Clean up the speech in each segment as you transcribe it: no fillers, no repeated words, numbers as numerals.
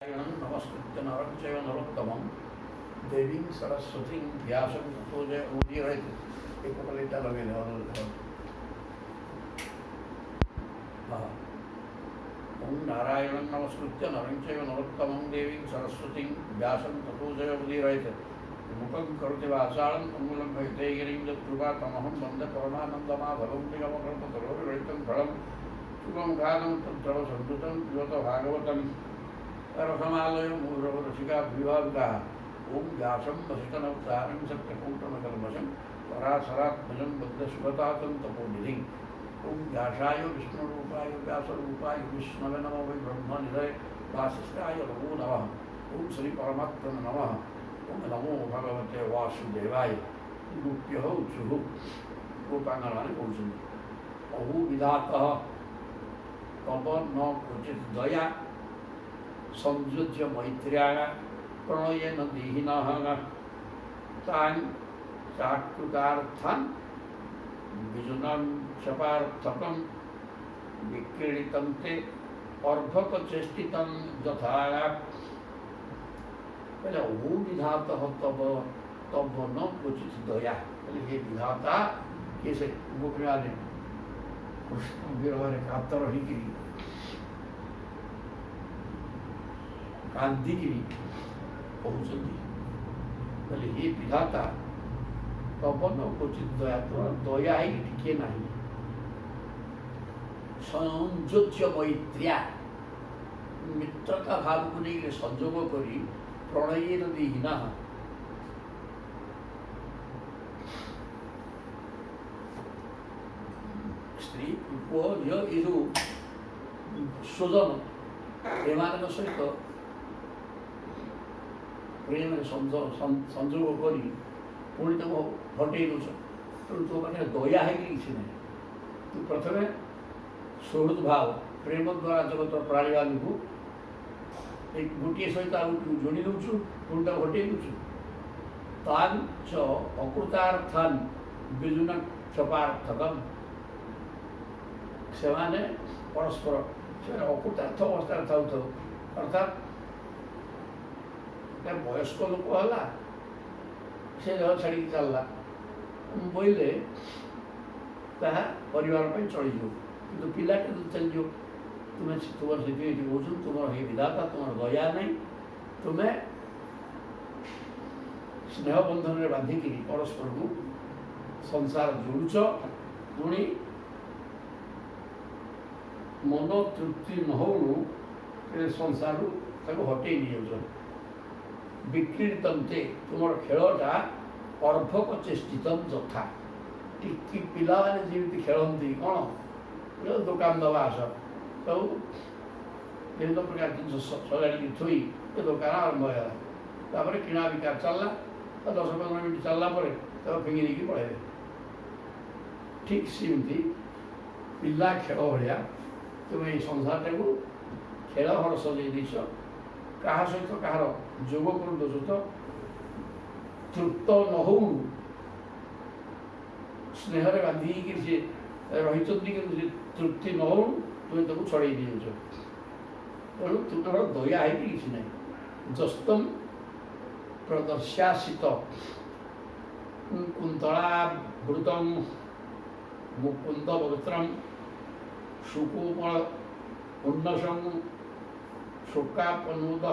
नमस्कृत्य नरं चैव नरोत्तमं देवीं सरस्वतीं व्यासं ततो जयमुदीरयति एकपलिता लगेले ॐ नारायणं नमस्कृत्य नरं चैव नरोत्तमं देवीं सरस्वतीं व्यासं ततो जयमुदीरयति मुखं करोति वाचालं अङ्गुलं भजते गिरिं यत्कृपातमहं वन्दे परमानन्दमाधवं निगमकल्पतरोर्गलितं फलं शुभमुखादं तद्द्रवसंयुतं पिबत रसमालय मूलरसिका विभाविता ओं व्यासं वसिष्ठनवतारं सत्यकूटमकल्मषं पराशरात्मजं बद्धसुगतातं तपोनिधिं ओं व्यासाय विष्णुरूपाय व्यासरूपाय विष्णवे नमो वै ब्रह्मनिधये वासिष्ठाय नमो नमः ओं श्रीपरमात्मने नमः ओं नमो भगवते वासुदेवाय गुप्यः उचुः गोपांगनानि कहते अहु विधातः तब न क्वचित् दया संयुज्य मैत्र्याण प्रणयेन दीहिनः तान् चाकृतार्थान् विजुनं क्षपार्थकं विक्रीडितं ते अर्भकचेष्टितं यथा पहले वो विधातः तब न क्वचित् दया पहले ये विधाता कैसे गोपियाँ ने कृष्ण विरह कातर रही कांदिगिरी कहते बोले ये विधाता तब न क्वचित दया तो दया ही टिके नहीं संयोज्य मैत्र्या मित्रता भाव को नहीं संजोग करी प्रणयेन दीहिना स्त्री पुरुष ये जो स्वजन एमान सहित प्रेम संजोग करी पुणी तुम हटई दौच तेणु तो मैंने दया है कि ना तू प्रथम सुहृद भाव प्रेम द्वारा जगत प्राणी वाली को एक गोटे सहित जोड़ी दौचु पुणी तक हटई दौचु तान च अकृतार्थान विजुन क्षपार्थकम से परस्पर से अकृतार्थ अवस्था था अर्थात वयस्क लोक है से छाड़ी चलला बोले परिवार चलीज कि पिलाटे तो चलीज तुम्हें तुम से तुम ये विधाता तुम दया नहीं तुम्हें स्नेह बंधन में बांधिक परस्पर को संसार जोड़ुच पुणी मन तृप्ति न हो संसार हटई नहीं विक्रीडितं ते तुम खेलटा अर्भक चेष्टितं यथा टिकी पिला जमी खेलती कौन दुकान दवा आस सब विभिन्न प्रकार जिन सजाड़ी थोई ये दुकान आरंभ होगा किणा बिका चलला 10-15 मिनट चलला फिंगी नहीं पड़े ठीक सेमती पिला खेल भाया तुम्हें ये संसार को खेल घर सजई देश क्या सहित कहार जोग कर दौच तो तृप्त न हो स्नेह बांधिक रही तृप्ति न हो तुम्हें ताको छड़े दौच तेणु तुम्हारा दया है कि ना जस्तम प्रदर्शासित कुंतलाभृतम मुकुंद पवित्रम सुकोमल उन्नसम शोकापनूद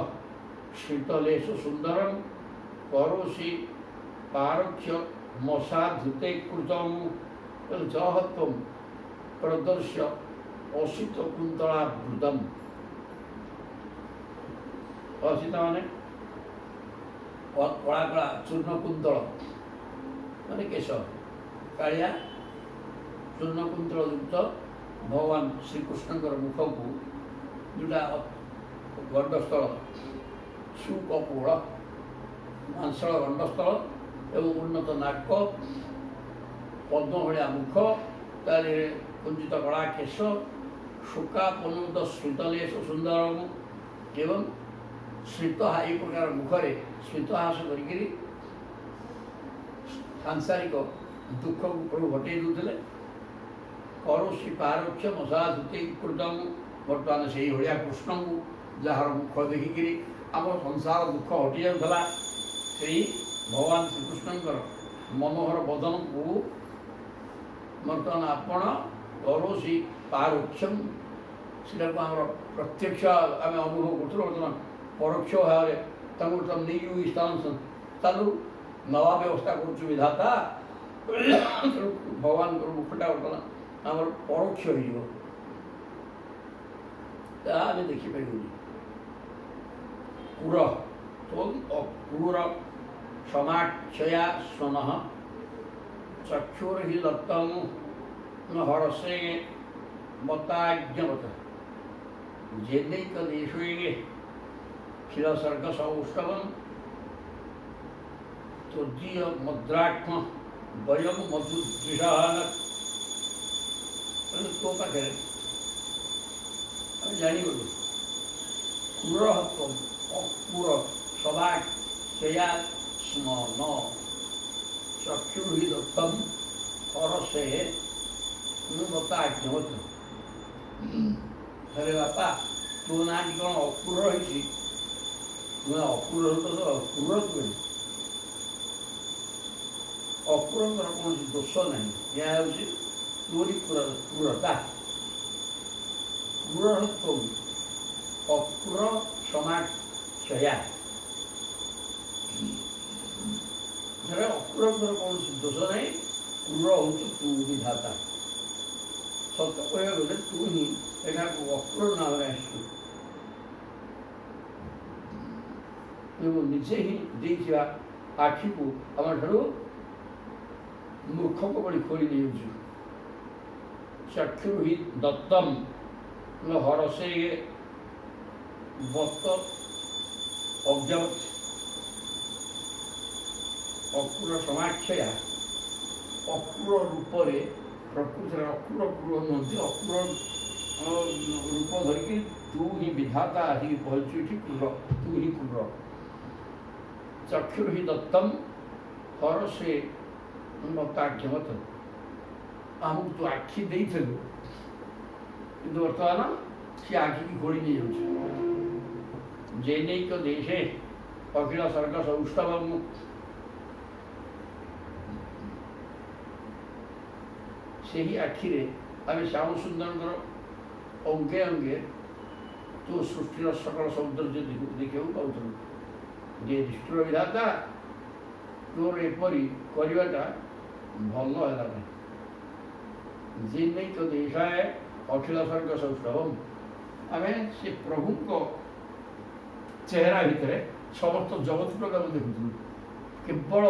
शीतलेश सुंदरम करोषि पारक्ष्य मशाधुते कृतम जहत्व प्रदर्श्य असित कुंतलाभृतम असित माने कला कला चूर्ण कुंतल माने केश कालिया चूर्ण कुंतल युक्त भगवान श्रीकृष्ण मुख को जोटा गंडस्थल सुकपोल मांसल गंडस्थल एवं उन्नत नाक पद्म भाया मुख तार कुंजित कला केश शुकापनुद श्रीतलेश सुंदर एवं श्रीतहा ये प्रकार मुखरे श्रीतहास कर सांसारिक दुख को हटई दूसरे करोषि पारक्ष मसाधुति कृतम बर्तमान से भाया कृष्ण को जार मुख देखिक आम संसार दुख हटि जाऊला से भगवान श्रीकृष्ण मनोहर बदन को बर्तमान आपण करोसी पारोक्षम से प्रत्यक्ष आम अनुभव कर बर्तमान परोक्ष भाव में नहीं स्थान चालू नवा व्यवस्था कर विधाता भगवान मुखटा बर्तमान आम परोक्ष हो देखिपर कुर अक्रूर समाक्षया स्वन चक्षुर्हि दत्तम हरसे मताज्ञवत जेनैक देशे क्षीरसर्ग सौष्ठवम तोदीय मुद्राक्ष्म वयम मधुद्विषान तो पाखे जाणगलु क्रूर अक्रूर समाक्षया स्मन चक्षुर्हि दत्तम हरसे मताज्ञवत अरे बापा तो ना कौन अक्रूर रही अक्रूर तो क्रूर तुम अक्रूर कौन दोष ना यह हूँ तोरी क्रूरता क्रूर तुम अक्रूर समाक्षया अक्रूर कौन दोष ना क्रूर हूँ तू विधाता सत कह गले तू ही यहाँ अक्रूर नाम निजे ही देखा आखि को आम ठार मूर्ख को बड़ी खोली नहीं चक्षु ही दत्तम हरसे बत अज्ञवत अक्रूर समाक्षया अक्रूर रूप प्रकृति अक्रूर क्रूर नुहति अक्रूर रूप धरिकी तू ही विधाता आसिक पहुँचुठी क्रूर तू ही क्रूर चक्षुर ही दत्तम हर से मताज्ञवत आमको तू आखि दे कि बर्तमान सी आखि की खोली नहीं जाऊँ जैनिक देशे अखिल सर्ग सौष्ठव से ही आखिरे आम श्याम सुंदर अंगे अंगे तो सृष्टिर सकल सौंदर्य देखा पाऊँ जे निष्ठुर विधाता तोर एपरी करवाटा भल है जिनैक देशाय अखिल स्वर्ग सौष्ठवम आम से प्रभु को चेहरा भितर समस्त जगत प्रकार देखुलु केवल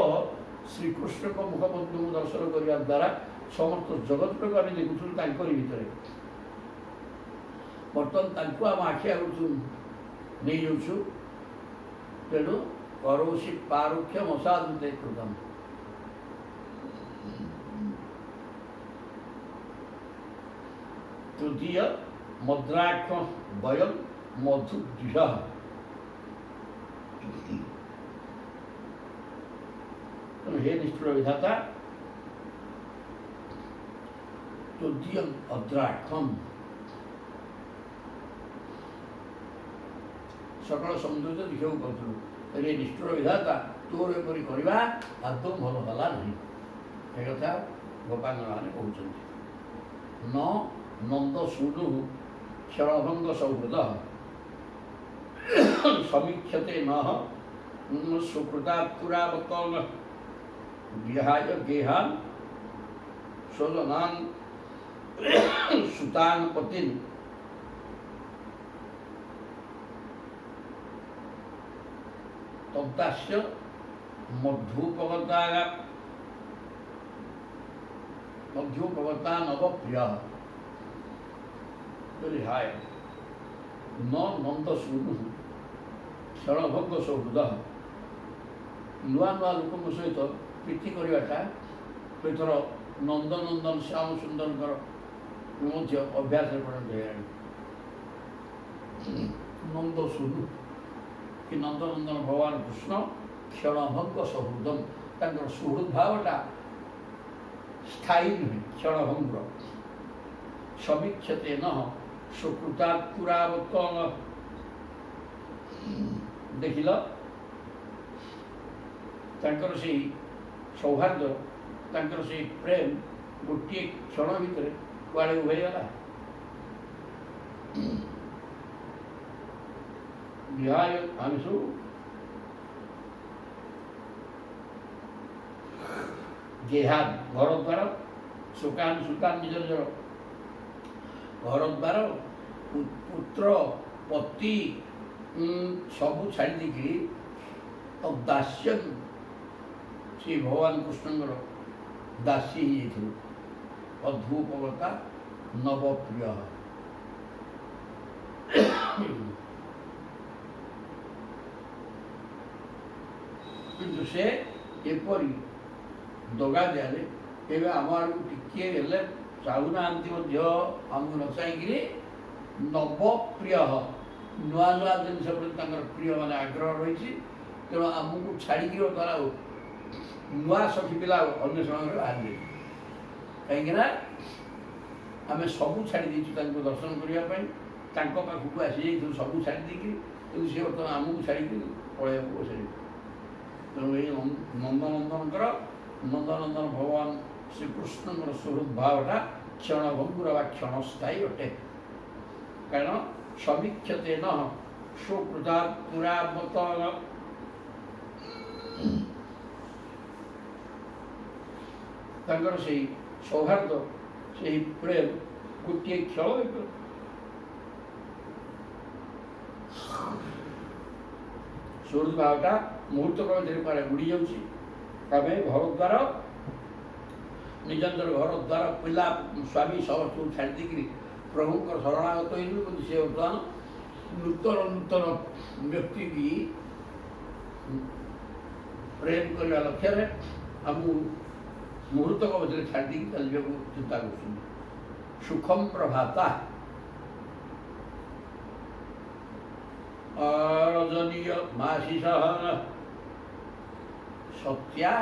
श्रीकृष्ण को मुखबंधु दर्शन करने द्वारा समस्त जगत प्रकार देखुलु भितर बर्तमान आम आखि आगु नहीं जाऊँ तेणु करोषि पारुख्यम असाधुते कृतम तृतीय मुद्राक्ष वयम मधुद्विष हे निष्ठुर विधाता तृतीय अद्राक्षम सकल सौंदर्य देखा पाऊँ अरे निष्ठुर विधाता तोर एपरी करवा आदौ भल हला नहीं ये कथा गोपांग मैंने कहते न नंद सूनु क्षणभंग सौहृद समीक्षते न सुकृतात्पुरावत विहाय गेहान स्वजनान सुतान पतिन तब्दास्य मध्योपगता नवप्रिय रिहाय न नंद सूनु क्षणभंग सौहृद नुआ नुआ लोक सहित प्रीति करवाटा एथर नंदनंदन श्याम सुंदर अभ्यास नंद सूनु कि नंदनंदन भगवान कृष्ण क्षणभंग सौहृदम तर सुहृद भावटा स्थायी नुहे क्षणभंग समीक्षते न सुकृतात्पुरावत ଦେଖିଲ ତାଙ୍କର ସେଇ ସୌହାର୍ଦ୍ଦ୍ୟ, ତାଙ୍କର ସେଇ ପ୍ରେମ ଗୋଟିଏ କ୍ଷଣ ଭିତରେ କୁଆଡ଼େ ଉଭେଇଗଲା। ବିହାୟ ଆମେ ସବୁ ଗେହାଦ ଘର ଦ୍ୱାର, ସୁକାନ ସୁକାନ ନିଜ ନିଜର ଘର ଦ୍ୱାର, ପୁତ୍ର ପତି ସବୁ ଛାଡ଼ି ଦେଇକିରି ଦାସ୍ୟ ସେ ଭଗବାନ କୃଷ୍ଣଙ୍କର ଦାସୀ ହେଇଯାଇଥିଲୁ। ଅଧୂପବତା ନବପ୍ରିୟ। କିନ୍ତୁ ସେ ଏପରି ଦଗା ଦିଆରେ ଏବେ ଆମ ଆଡ଼କୁ ଟିକିଏ ହେଲେ ଚାହୁଁନାହାନ୍ତି ମଧ୍ୟ, ଆମକୁ ନ ଚାହିଁକିରି ନବପ୍ରିୟ, ନୂଆ ନୂଆ ଜିନିଷ ପ୍ରତି ତାଙ୍କର ପ୍ରିୟ ମାନେ ଆଗ୍ରହ ରହିଛି। ତେଣୁ ଆମକୁ ଛାଡ଼ିକିରି ଦ୍ୱାରା ନୂଆ ସଖୀ ପିଲା ଅନ୍ୱେଷଣରେ ବାହାରିଲେ। କାହିଁକିନା ଆମେ ସବୁ ଛାଡ଼ି ଦେଇଛୁ ତାଙ୍କୁ ଦର୍ଶନ କରିବା ପାଇଁ, ତାଙ୍କ ପାଖକୁ ଆସିଯାଇଥିଲୁ ସବୁ ଛାଡ଼ି ଦେଇକିରି, କିନ୍ତୁ ସେ ବର୍ତ୍ତମାନ ଆମକୁ ଛାଡ଼ିକି ପଳେଇବାକୁ ବସେଇବେ। ତେଣୁ ଏଇ ନନ୍ଦନନ୍ଦନଙ୍କର ନନ୍ଦନନ୍ଦନ ଭଗବାନ ଶ୍ରୀକୃଷ୍ଣଙ୍କର ସୁହୃଦ୍ଭାବଟା କ୍ଷଣଭଙ୍ଗୁର ବା କ୍ଷଣସ୍ଥାୟୀ ଅଟେ। କାରଣ ସମୀକ୍ଷତେ ନ ସୁକୃତା ପୁରାବତ, ତାଙ୍କର ସେଇ ସୌହାର୍ଦ୍ଦ୍ୟ, ସେହି ପ୍ରେମ ଗୋଟିଏ କ୍ଷଣ ସୁହୃଦ୍ଭାବଟା ମୁହୂର୍ତ୍ତକ ମଧ୍ୟରେ କୁଆଡ଼େ ଉଡ଼ି ଯାଉଛି। ଆମେ ଘର ଦ୍ୱାର, ନିଜ ନିଜର ଘର ଦ୍ୱାର, ପିଲା ସ୍ୱାମୀ ସମସ୍ତଙ୍କୁ ଛାଡ଼ି ଦେଇକିରି ପ୍ରଭୁଙ୍କର ଶରଣାଗତ ହେଇଯିବୁ। କିନ୍ତୁ ସେ ବର୍ତ୍ତମାନ ନୂତନ ନୂତନ ବ୍ୟକ୍ତି ବି ପ୍ରେମ କରିବା ଲକ୍ଷ୍ୟରେ ଆମକୁ ମୁହୂର୍ତ୍ତକ ମଧ୍ୟରେ ଛାଡ଼ି ଦେଇକି ଚାଲିବାକୁ ଚିନ୍ତା କରୁଛନ୍ତି। ସୁଖମ ପ୍ରଭାତା ରଜନୀୟ ମାସିଷ ସତ୍ୟା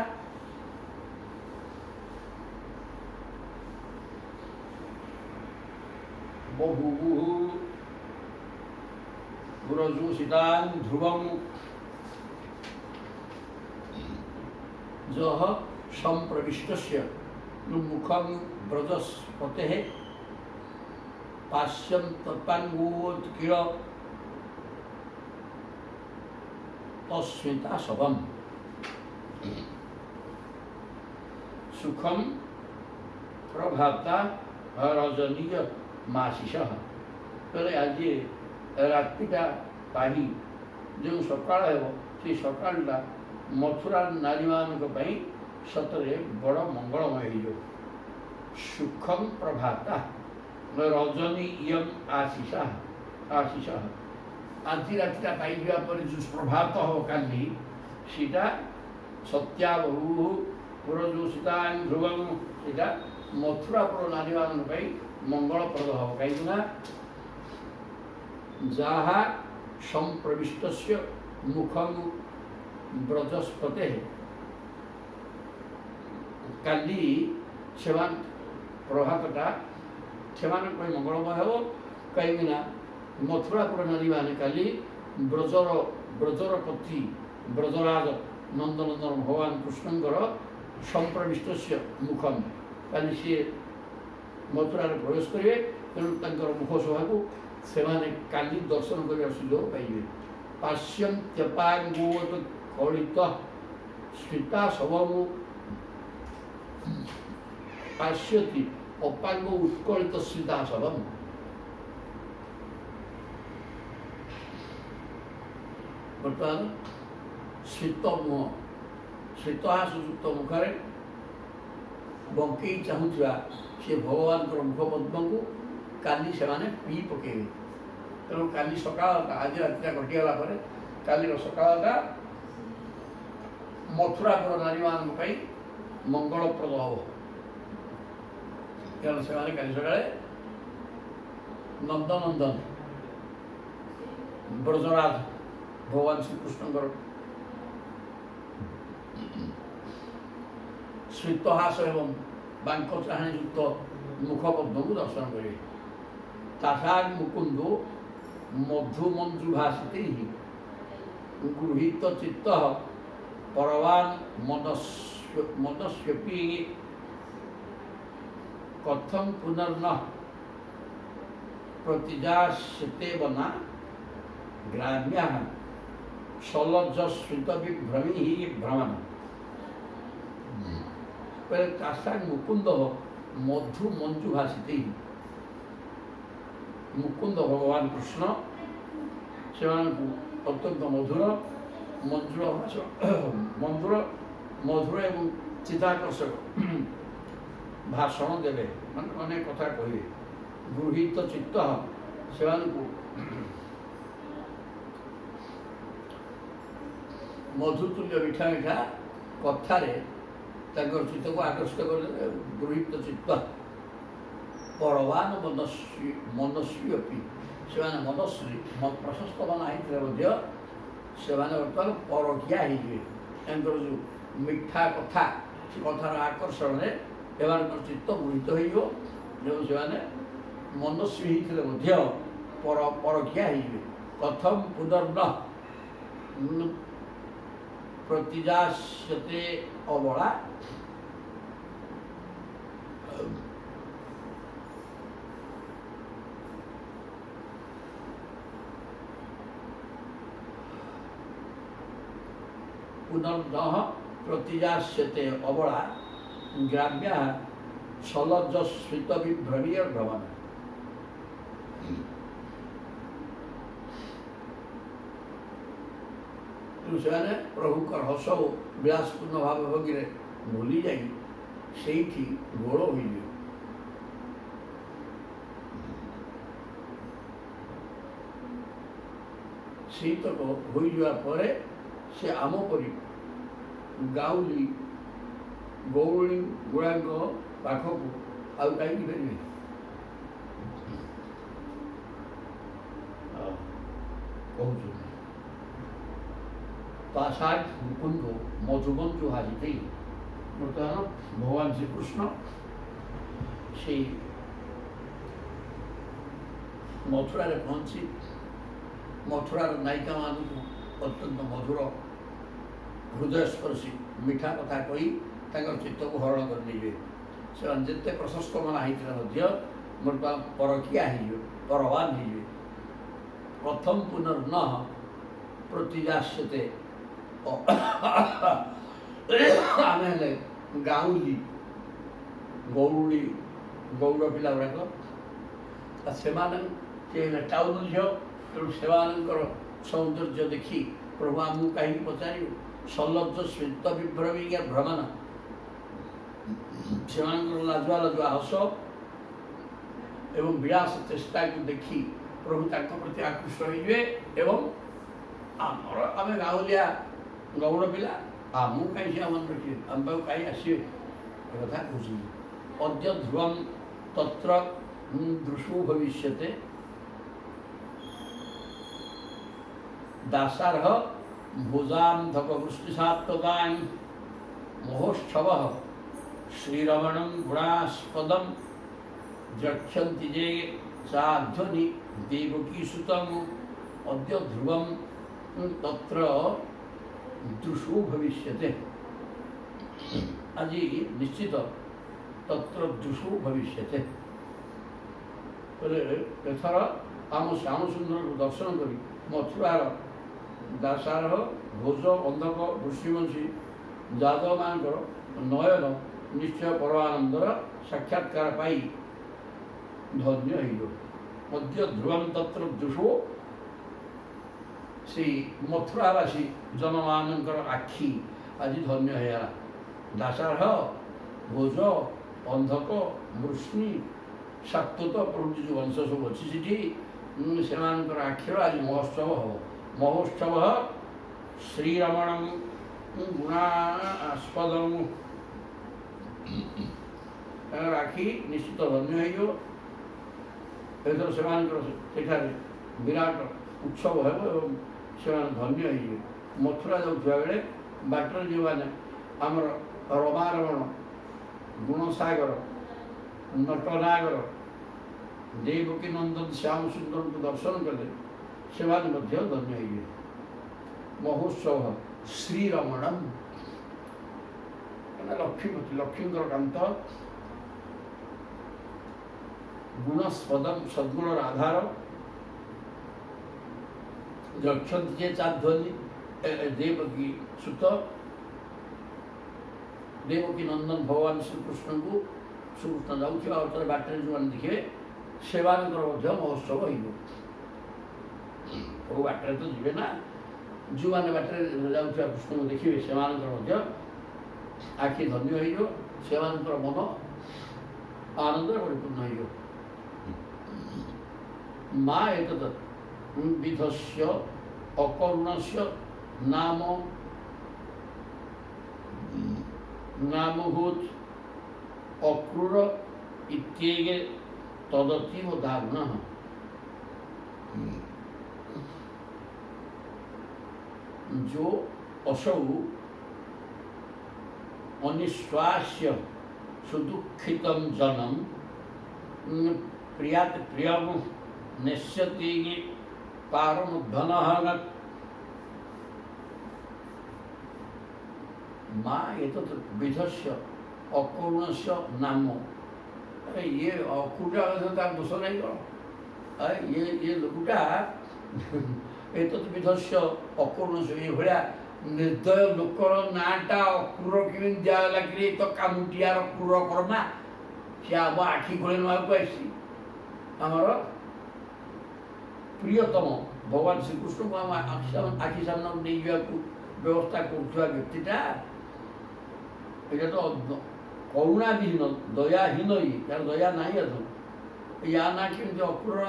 ବହୁ গুরজূষিতান ধ্রুবং যহ সম্প্রবিষ্টস্য মুখং ব্রজস্পতেঃ পাশ্যম তৎপাঙ্গোৎকিল তস্মিতাশবম সুখম প্রভাতা রজনীয় মাসিষः। କହିଲେ ଆଜି ରାତିଟା ପାହି ଯେଉଁ ସକାଳ ହେବ ସେ ସକାଳଟା ମଥୁରା ନାରୀମାନଙ୍କ ପାଇଁ ସତରେ ବଡ଼ ମଙ୍ଗଳମୟ ହେଇଯିବ। ସୁଖମ ପ୍ରଭାତା ରଜନୀ ଇୟଂ ଆଶିଷः। ଆଜି ରାତିଟା ପାଇଯିବା ପରେ ଯେଉଁ ପ୍ରଭାତ ହେବ କାଲି, ସେଇଟା ସତ୍ୟା ବହୁ ପୁରଜୋଷିତାଂ ଧ୍ରୁବଂ, ସେଇଟା ମଥୁରାପୁର ନାରୀମାନଙ୍କ ପାଇଁ ମଙ୍ଗଳପ୍ରଦ ହେବ। କାହିଁକିନା ଯାହା ସମ୍ପ୍ରବିଷ୍ଟସ୍ୟ ମୁଖଂ ବ୍ରଜସ୍ପତେଃ, କାଲି ସେମାନେ ପ୍ରଭାତଟା ସେମାନଙ୍କ ପାଇଁ ମଙ୍ଗଳମୟ ହେବ। କାହିଁକିନା ମଥୁରାପୁର ନାରୀମାନେ କାଲି ବ୍ରଜର ପତି ବ୍ରଜରାଜ ନନ୍ଦନନ୍ଦନ ଭଗବାନ କୃଷ୍ଣଙ୍କର ସମ୍ପ୍ରବିଷ୍ଟସ୍ୟ ମୁଖಂ, କାଲି ସିଏ ମଥୁରାରେ ପ୍ରବେଶ କରିବେ। ତେଣୁ ତାଙ୍କର ମୁଖ ଶୋଭାକୁ ସେମାନେ କାଲି ଦର୍ଶନ କରିବାର ସୁଯୋଗ ପାଇବେ। ପାଶ୍ୟନ୍ତ୍ୟପାଙ୍ଗୋତ୍କଳିତ ସ୍ମିତା ଶବମୁ ପାଶ୍ୟତି ଅପାଙ୍ଗ ଉତ୍କଳିତ ସ୍ମିତା ଶବମ୍। ବର୍ତ୍ତମାନ ଶ୍ଵେତ ମୁହଁ, ଶ୍ଵେତହାସଯୁକ୍ତ ମୁଖରେ ବଙ୍କେଇ ଚାହୁଁଥିବା ସେ ଭଗବାନଙ୍କର ମୁଖପଦ୍ମକୁ କାଲି ସେମାନେ ପିଇ ପକାଇବେ। ତେଣୁ କାଲି ସକାଳଟା, ଆଜି ରାତିଟା ଘଟିଗଲା ପରେ କାଲିର ସକାଳଟା ମଥୁରାପୁର ନାରୀମାନଙ୍କ ପାଇଁ ମଙ୍ଗଳପ୍ରଦ ହେବ। କାରଣ ସେମାନେ କାଲି ସକାଳେ ନନ୍ଦନନ୍ଦନ ବ୍ରଜରାଜ ଭଗବାନ ଶ୍ରୀକୃଷ୍ଣଙ୍କର ଶ୍ଵେତହାସ ଏବଂ ବାଙ୍କ ଚାହାଣୀଯୁକ୍ତ ମୁଖପଦ୍ମକୁ ଦର୍ଶନ କରିବେ। ତାସାଂ ମୁକୁନ୍ଦୋ ମଧୁମଞ୍ଜୁ ଭାସିତୈଃ गृहीत चित्त परवान मनस्यपि कथम पुनर्न प्रतिजास्यते वना ग्राम्या सलज्जस्वित विभ्रमी भ्रमण। पहले तासांग मुकुंद मधु मंजू भाषित मुकुंद भगवान कृष्ण से अत्यंत मधुर मंजुर मंधुर मधुर एवं चिताकर्षक भाषण देवे मान अनेक कथा कहे गृहीत चित्त से मधुतुल्य मीठा मीठा कथार चित्त को आकर्षित कर गृहीत चित्त परवान मनस्वी अपनी से मनस्वी प्रशस्त मना से बर्तमान परखिया हो जो मिठा कथा से कथार आकर्षण में चित्त गृहीत हो से मनस्वी होते परखिया कथम पुनर्न प्रतिजास्यते अबला पुनर्नः प्रतिजास्यते अबला ग्राम्या सलज्जस्वित विभ्रमी भ्रमण। से प्रभुकर हस विलासपूर्ण भाव भोगी भूली जा गोड़ हो तक हो से आम परी गाउली गौरणी गुड़ा पाखक आउ कहीं फेरबे कहूँ तासाद मुकुंद मधुबंजु हाजिते बर्तमान भगवान श्री कृष्ण से मथुरा पहुँची मथुरार नायिका मान अत्यंत मधुर हृदयस्पर्शी मीठा कथा कही चित्त को हरण कर से जिते प्रशस्त मना होता बर्तमान परखिया परवान हो प्रथम पुनर्न प्रतिजास्यते आम गाउली गौड़ी गौड़ पिला गुड़ाक से टाउन झील तेणु से सौंदर्य देखी प्रभु आमको कहीं पचार सलज्ज स्वित विभ्रमी भ्रमण से लाजुआ लाजुआ हस एवं विलास चेष्टा को देखी प्रभु प्रति आकृष्ट हो आमर आम गाँवलिया गौड़ पिला आमको कहीं मन रखिए आम पाक कहीं आसवे कथा कह अद्य ध्रुवम तत्र दृशु भविष्यते दासारह भुजान्धकवृष्टिसात्वतां महोत्सव श्रीरमणं गुणास्पदं द्रक्ष्यन्ति जे साध्वनि देवकीसुतं अद्य ध्रुवं तत्र दृशु भविष्यते। आज निश्चित तत्र दृशु भविष्यते एथर आम श्याम सुंदर को दर्शन करी मथुरार दासार भोज अंधक ऋषिवंशी जादव मान नयन निश्चय परमानंदर साक्षात्कार पाई धन्य मध्य ध्रुवं तत्र दृशो से मथुरावासी जनमानकर आखि आज धन्य है दासार भोज अंधक वृष्णि शाक्तत प्रभृति जो वंश सब अच्छी से आखिर आज महोत्सव हम महोत्सव श्रीरमण गुणास्पदम आखि निश्चित धन्य हो विराट उत्सव हो धन्य हो मथुरा जाऊा बेले बाटर जो मैंने आमर रमारमण गुणसागर नटनागर देवकी नंदन श्याम सुंदर को दर्शन कले से धन्य हो महोत्सव श्रीरमणम लक्ष्मीपति लक्ष्मींकर कांत गुणस्पदम सद्गुणर आधार रक्षन्ति जे चाध्वनि देवकी सुत देवकी नंदन भगवान श्रीकृष्ण को श्रीकृष्ण जाऊा और बाटर जो मैंने देखिए सेवानकर महोत्सव हो बाटर तो जी ना जो मैंने बाटर जाऊा कृष्ण को देखिए से आखि धन्य हो मन आनंद परिपूर्ण हो माँ एक विधस्य अकरुणस्य नाम नामभूत अक्रूर इत्येगे तदतीव दारुणः जो असौ अनिश्वास्य सुदुःखितं जनम प्रियात प्रियम नश्यति पारम धनः माँ एतत् विधस्य अकरुणस्य नाम अरे ये अक्रूरा तार दोष नहीं करो अरे ये लोकटा एतत् विधस्य अकरुणस्य ये भाया निर्दय लोकर नाटा अक्रूर केमी दिगला कि तो कामुटियार क्रूर कर्मा सी आम आखि खोल आसी आमर प्रियतम भगवान श्रीकृष्ण को आम आखि सामने नहीं जावाक व्यवस्था करुवा व्यक्तिटा ये तो करुणाविहीन दयाहीन ही यार दया ना या ना केमी अक्रूर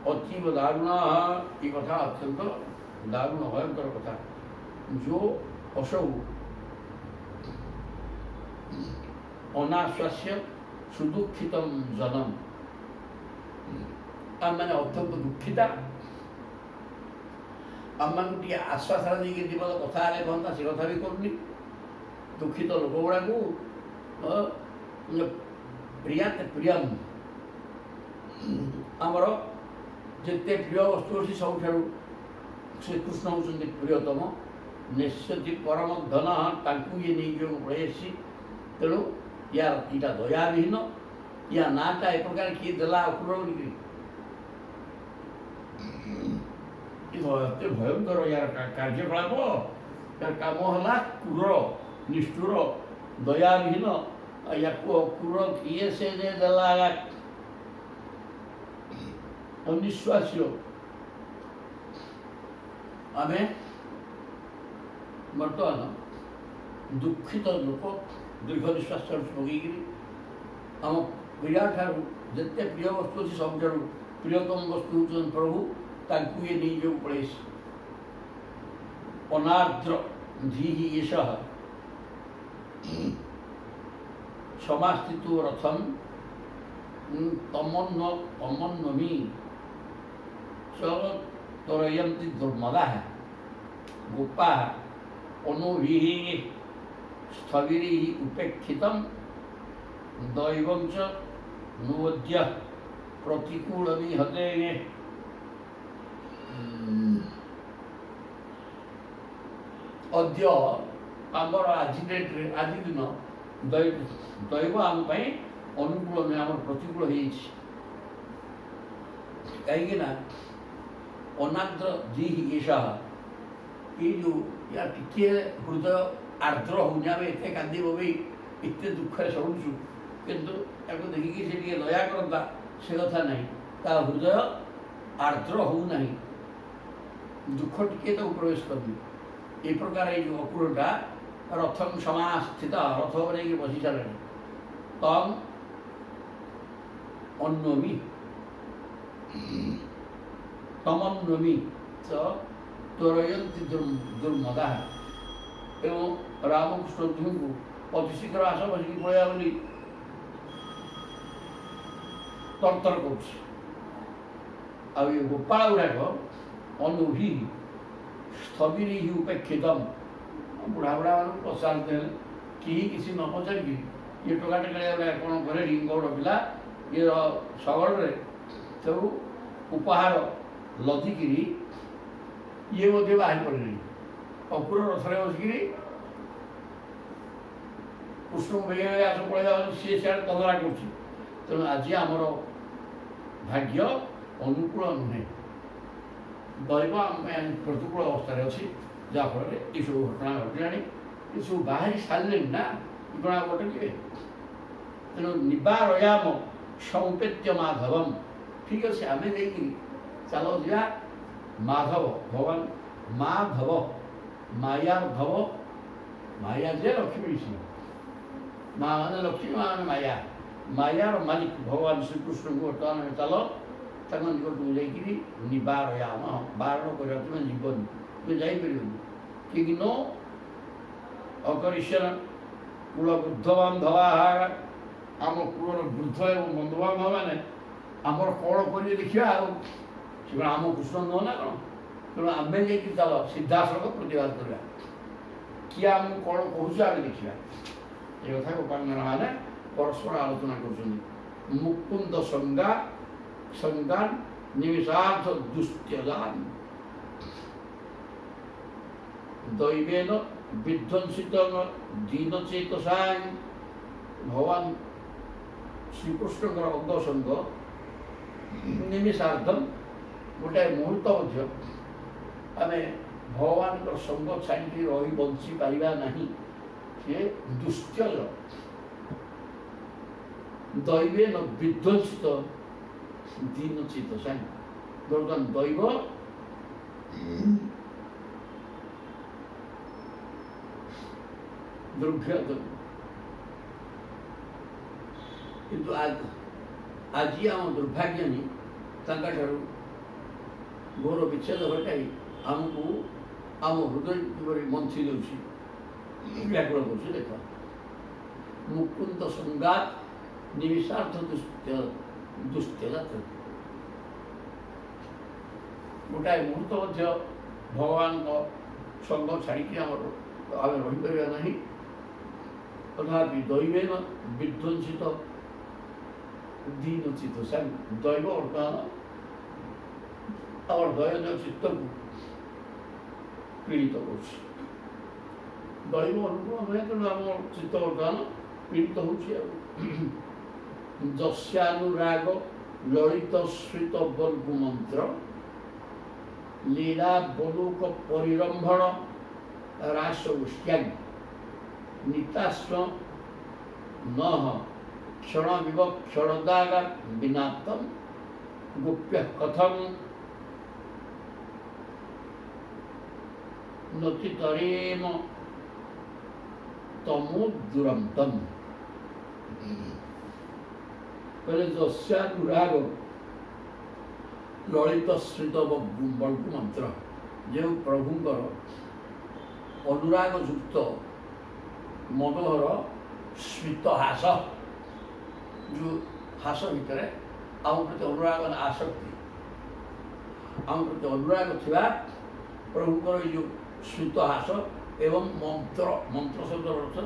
अतीव दारुण ये कथा अत्यंत दारुण भयंकर कथा जो असौ अनाश्वास्य सुदुखित जनम आम मैंने अत्यंत दुखिता आम मान आश्वासन देकी जीवन कथा कहता से कथा भी करनी दुखित लोक गुड़ा को प्रियात प्रियम आमर जिते प्रिय वस्तु अच्छी सब श्रीकृष्ण होती प्रियतम निश्चित परम धन ये नहीं पड़े तेणु यार इटा दयाविहीन या नाटा ए प्रकार किए देला अक्रूर भयंकर यार कार्यकलाप यार काम है क्रूर निष्ठुर दयाविहीन या अक्रूर किए से देला अनिश्वास्य आम बर्तमान दुखित लोक दीर्घ निश्वास लगे आम पीड़ा ठार जिते प्रिय वस्तु अच्छी सब प्रियतम वस्तु हूँ प्रभु ताकू ये नहीं जो पड़े अनार्द्र धी एष समास्थित रथम तमन्नमी तरयन्ति दुर्मदा गोपा अनुभिः स्थविरी उपेक्षितं दैवं च नोद्य प्रतिकूलमिहते अद्य आमर आज दिन दैव आम अनुकूल में आम प्रतिकूल कहीं अनाद्र दी ईशा ये जो या टे हृदय आर्द्र होने आम एत कांदी बोई एत दुखे शुणुचु किंतु देखिकी से दया करता से कथा ना हृदय आर्द्र होना दुख टे तो प्रवेश करनी ये प्रकार ये जो अक्रूरटा रथम समास्थित रथ पर बसी सारे तम अन्नमी तमन्नमी च त्वरयन्ति दुर्मदा एवं रामकृष्ण जी को अति शीघ्र आस बसिक पड़ा बोली तरतर कर गोपाल गुड़ाक अनुभी स्थविरी उपेक्षित बुढ़ा बुढ़ा मान पचारते हैं कि किसी न पचार ये टोका टेका कौन करे गौड़ पिला ये शगड़े सब ଉପହାର ଲଦିକିରି ଇଏ ମଧ୍ୟ ବାହାରି ପଡ଼ିଲେଣି। ଅଙ୍କୁର ରଥରେ ବସିକିରି କୃଷ୍ଣଙ୍କୁ ବେଗେ ବେଗେ ଆସ ପଳେଇ ଯାଉଛି, ସିଏ ସିଆଡ଼େ ତନ୍ଦରା କରୁଛି। ତେଣୁ ଆଜି ଆମର ଭାଗ୍ୟ ଅନୁକୂଳ ନୁହେଁ, ଦୈବ ଆମେ ପ୍ରତିକୂଳ ଅବସ୍ଥାରେ ଅଛି, ଯାହାଫଳରେ ଏସବୁ ଘଟଣା ଘଟିଲାଣି। ଏସବୁ ବାହାରି ସାରିଲେଣି ନା, ଘଟଣା ଘଟିବେ। ତେଣୁ ନିବାରୟାମ ସୌପେତ୍ୟ ମାଧବମ୍। ଠିକ୍ ଅଛି, ଆମେ ଯାଇକିରି ଚାଲ ଯିବା ମାଧବ, ଭଗବାନ ମାଧବ, ମାୟା ଧବ, ମାୟା ଯେ ଲକ୍ଷ୍ମୀ ସିଂହ, ମା ମାନେ ଲକ୍ଷ୍ମୀ, ମା ମାନେ ମାୟା, ମାୟାର ମାଲିକ ଭଗବାନ ଶ୍ରୀକୃଷ୍ଣଙ୍କୁ ବର୍ତ୍ତମାନ ଚାଲ ତାଙ୍କ ନିକଟକୁ ଯାଇକିରି ନିବାରୟାମ, ବାରଣ କରିବା। ତୁମେ ଯିବନି, ତୁମେ ଯାଇପାରିବନି। ଠିକ୍ ନ ଅକରିଷ୍ୟନ କୂଳ ବୃଦ୍ଧ ବାନ୍ଧବା, ଆମ କୂଳର ବୃଦ୍ଧ ଏବଂ ବନ୍ଧୁବାନ୍ଧବ ମାନେ ଆମର କଣ କରିବେ ଦେଖିବା। ଆଉ ସେ କ'ଣ ଆମ କୃଷ୍ଣ ନୁହଁ ନା କ'ଣ? ତେଣୁ ଆମେ ଯାଇକି ଚାଲ ସିଧାସଳଖ ପ୍ରତିବାଦ କରିବା, କିଏ ଆମକୁ କ'ଣ କହୁଛି ଆମେ ଦେଖିବା। ଏ କଥା ଗୋପାଙ୍ଗମାନେ ପରସ୍ପର ଆଲୋଚନା କରୁଛନ୍ତି। ମୁକୁନ୍ଦ ସଂଗାନ ନିମିଷାର୍ଥ ଦୁସ୍ତ୍ୟଜାନ ଦୈବେନ ବିଧ୍ୱଂସିତ ଦୀନଚେତସାଂ। ଭଗବାନ ଶ୍ରୀକୃଷ୍ଣଙ୍କର ଅଙ୍ଗ ସଙ୍ଗ ନିମିଷାର୍ଦ୍ଧମ, ଗୋଟାଏ ମୁହୂର୍ତ୍ତ ମଧ୍ୟ ଆମେ ଭଗବାନଙ୍କର ସଙ୍ଗ ଛାଡ଼ିକି ରହି ବଞ୍ଚିପାରିବା ନାହିଁ। ସିଏ ଦୁସ୍ତ୍ୟଜ ଦୈବେନ ବିଧ୍ୱଂସିତ ଦୀନଚେତସାଂ। ବର୍ତ୍ତମାନ ଦୈବ ଦୁର୍ଭ୍ୟ, କିନ୍ତୁ ଆଜି ଆମ ଦୁର୍ଭାଗ୍ୟନୀ ତାଙ୍କଠାରୁ ଘୋର ବିଚ୍ଛେଦ ଘଟାଇ ଆମକୁ ଆମ ହୃଦୟ କିପରି ମନ୍ଥି ଦେଉଛି, ବ୍ୟାକୁଳ କରୁଛି। ଦେଖ, ମୁକୁନ୍ଦ ସଂଗାତ ନିମିଷାର୍ଥ ଦୁସ୍ତ୍ୟଜାତ। ଗୋଟାଏ ମୁହୂର୍ତ୍ତ ମଧ୍ୟ ଭଗବାନଙ୍କ ସଙ୍ଗ ଛାଡ଼ିକି ଆମେ ରହିପାରିବା ନାହିଁ। ତଥାପି ଦୈବେନ ବିଧ୍ୱଂସିତ ଦୀନଚେତସାଂ। ଦୈବ ବର୍ତ୍ତମାନ ଆମର ଦୟନୀୟ ଚିତ୍ତକୁ ପୀଡ଼ିତ କରୁଛି। ଦୈବ ଅନୁକୂଳ ନୁହେଁ, ତେଣୁ ଆମ ଚିତ୍ତ ବର୍ତ୍ତମାନ ପୀଡ଼ିତ ହେଉଛି। ଆଉ ଯସ୍ୟାନୁରାଗ ଲଳିତ ଶ୍ରିତ ବର୍ଗୁ ମନ୍ତ୍ର ଲୀଳା ବଲୁକ ପରିରମ୍ଭଣ ରାସ ଉଷ୍ଟ୍ୟାଗ ନିତାସ୍ମ ନଃ କ୍ଷଣ ବିବକ୍ଷଣଦାଗ ବିନାତମ ଗୋପ୍ୟ କଥମ ନତିତରେମ ତମୁ ଦୁରନ୍ତମ। କହିଲେ ଯସ୍ୟାନୁରାଗ ଲଳିତ ଶ୍ରିତ ବର୍ଗୁ ମନ୍ତ୍ର, ଯେଉଁ ପ୍ରଭୁଙ୍କର ଅନୁରାଗ ଯୁକ୍ତ ମନୋହର ସ୍ମିତ ହାସ, ଯେଉଁ ହାସ ଭିତରେ ଆମ ପ୍ରତି ଅନୁରାଗ ଆସକ୍ତି, ଆମ ପ୍ରତି ଅନୁରାଗ ଥିବା ପ୍ରଭୁଙ୍କର ଏଇ ଯେଉଁ ସ୍ମିତ ହାସ ଏବଂ ମନ୍ତ୍ର ଶବ୍ଦ ଅର୍ଥ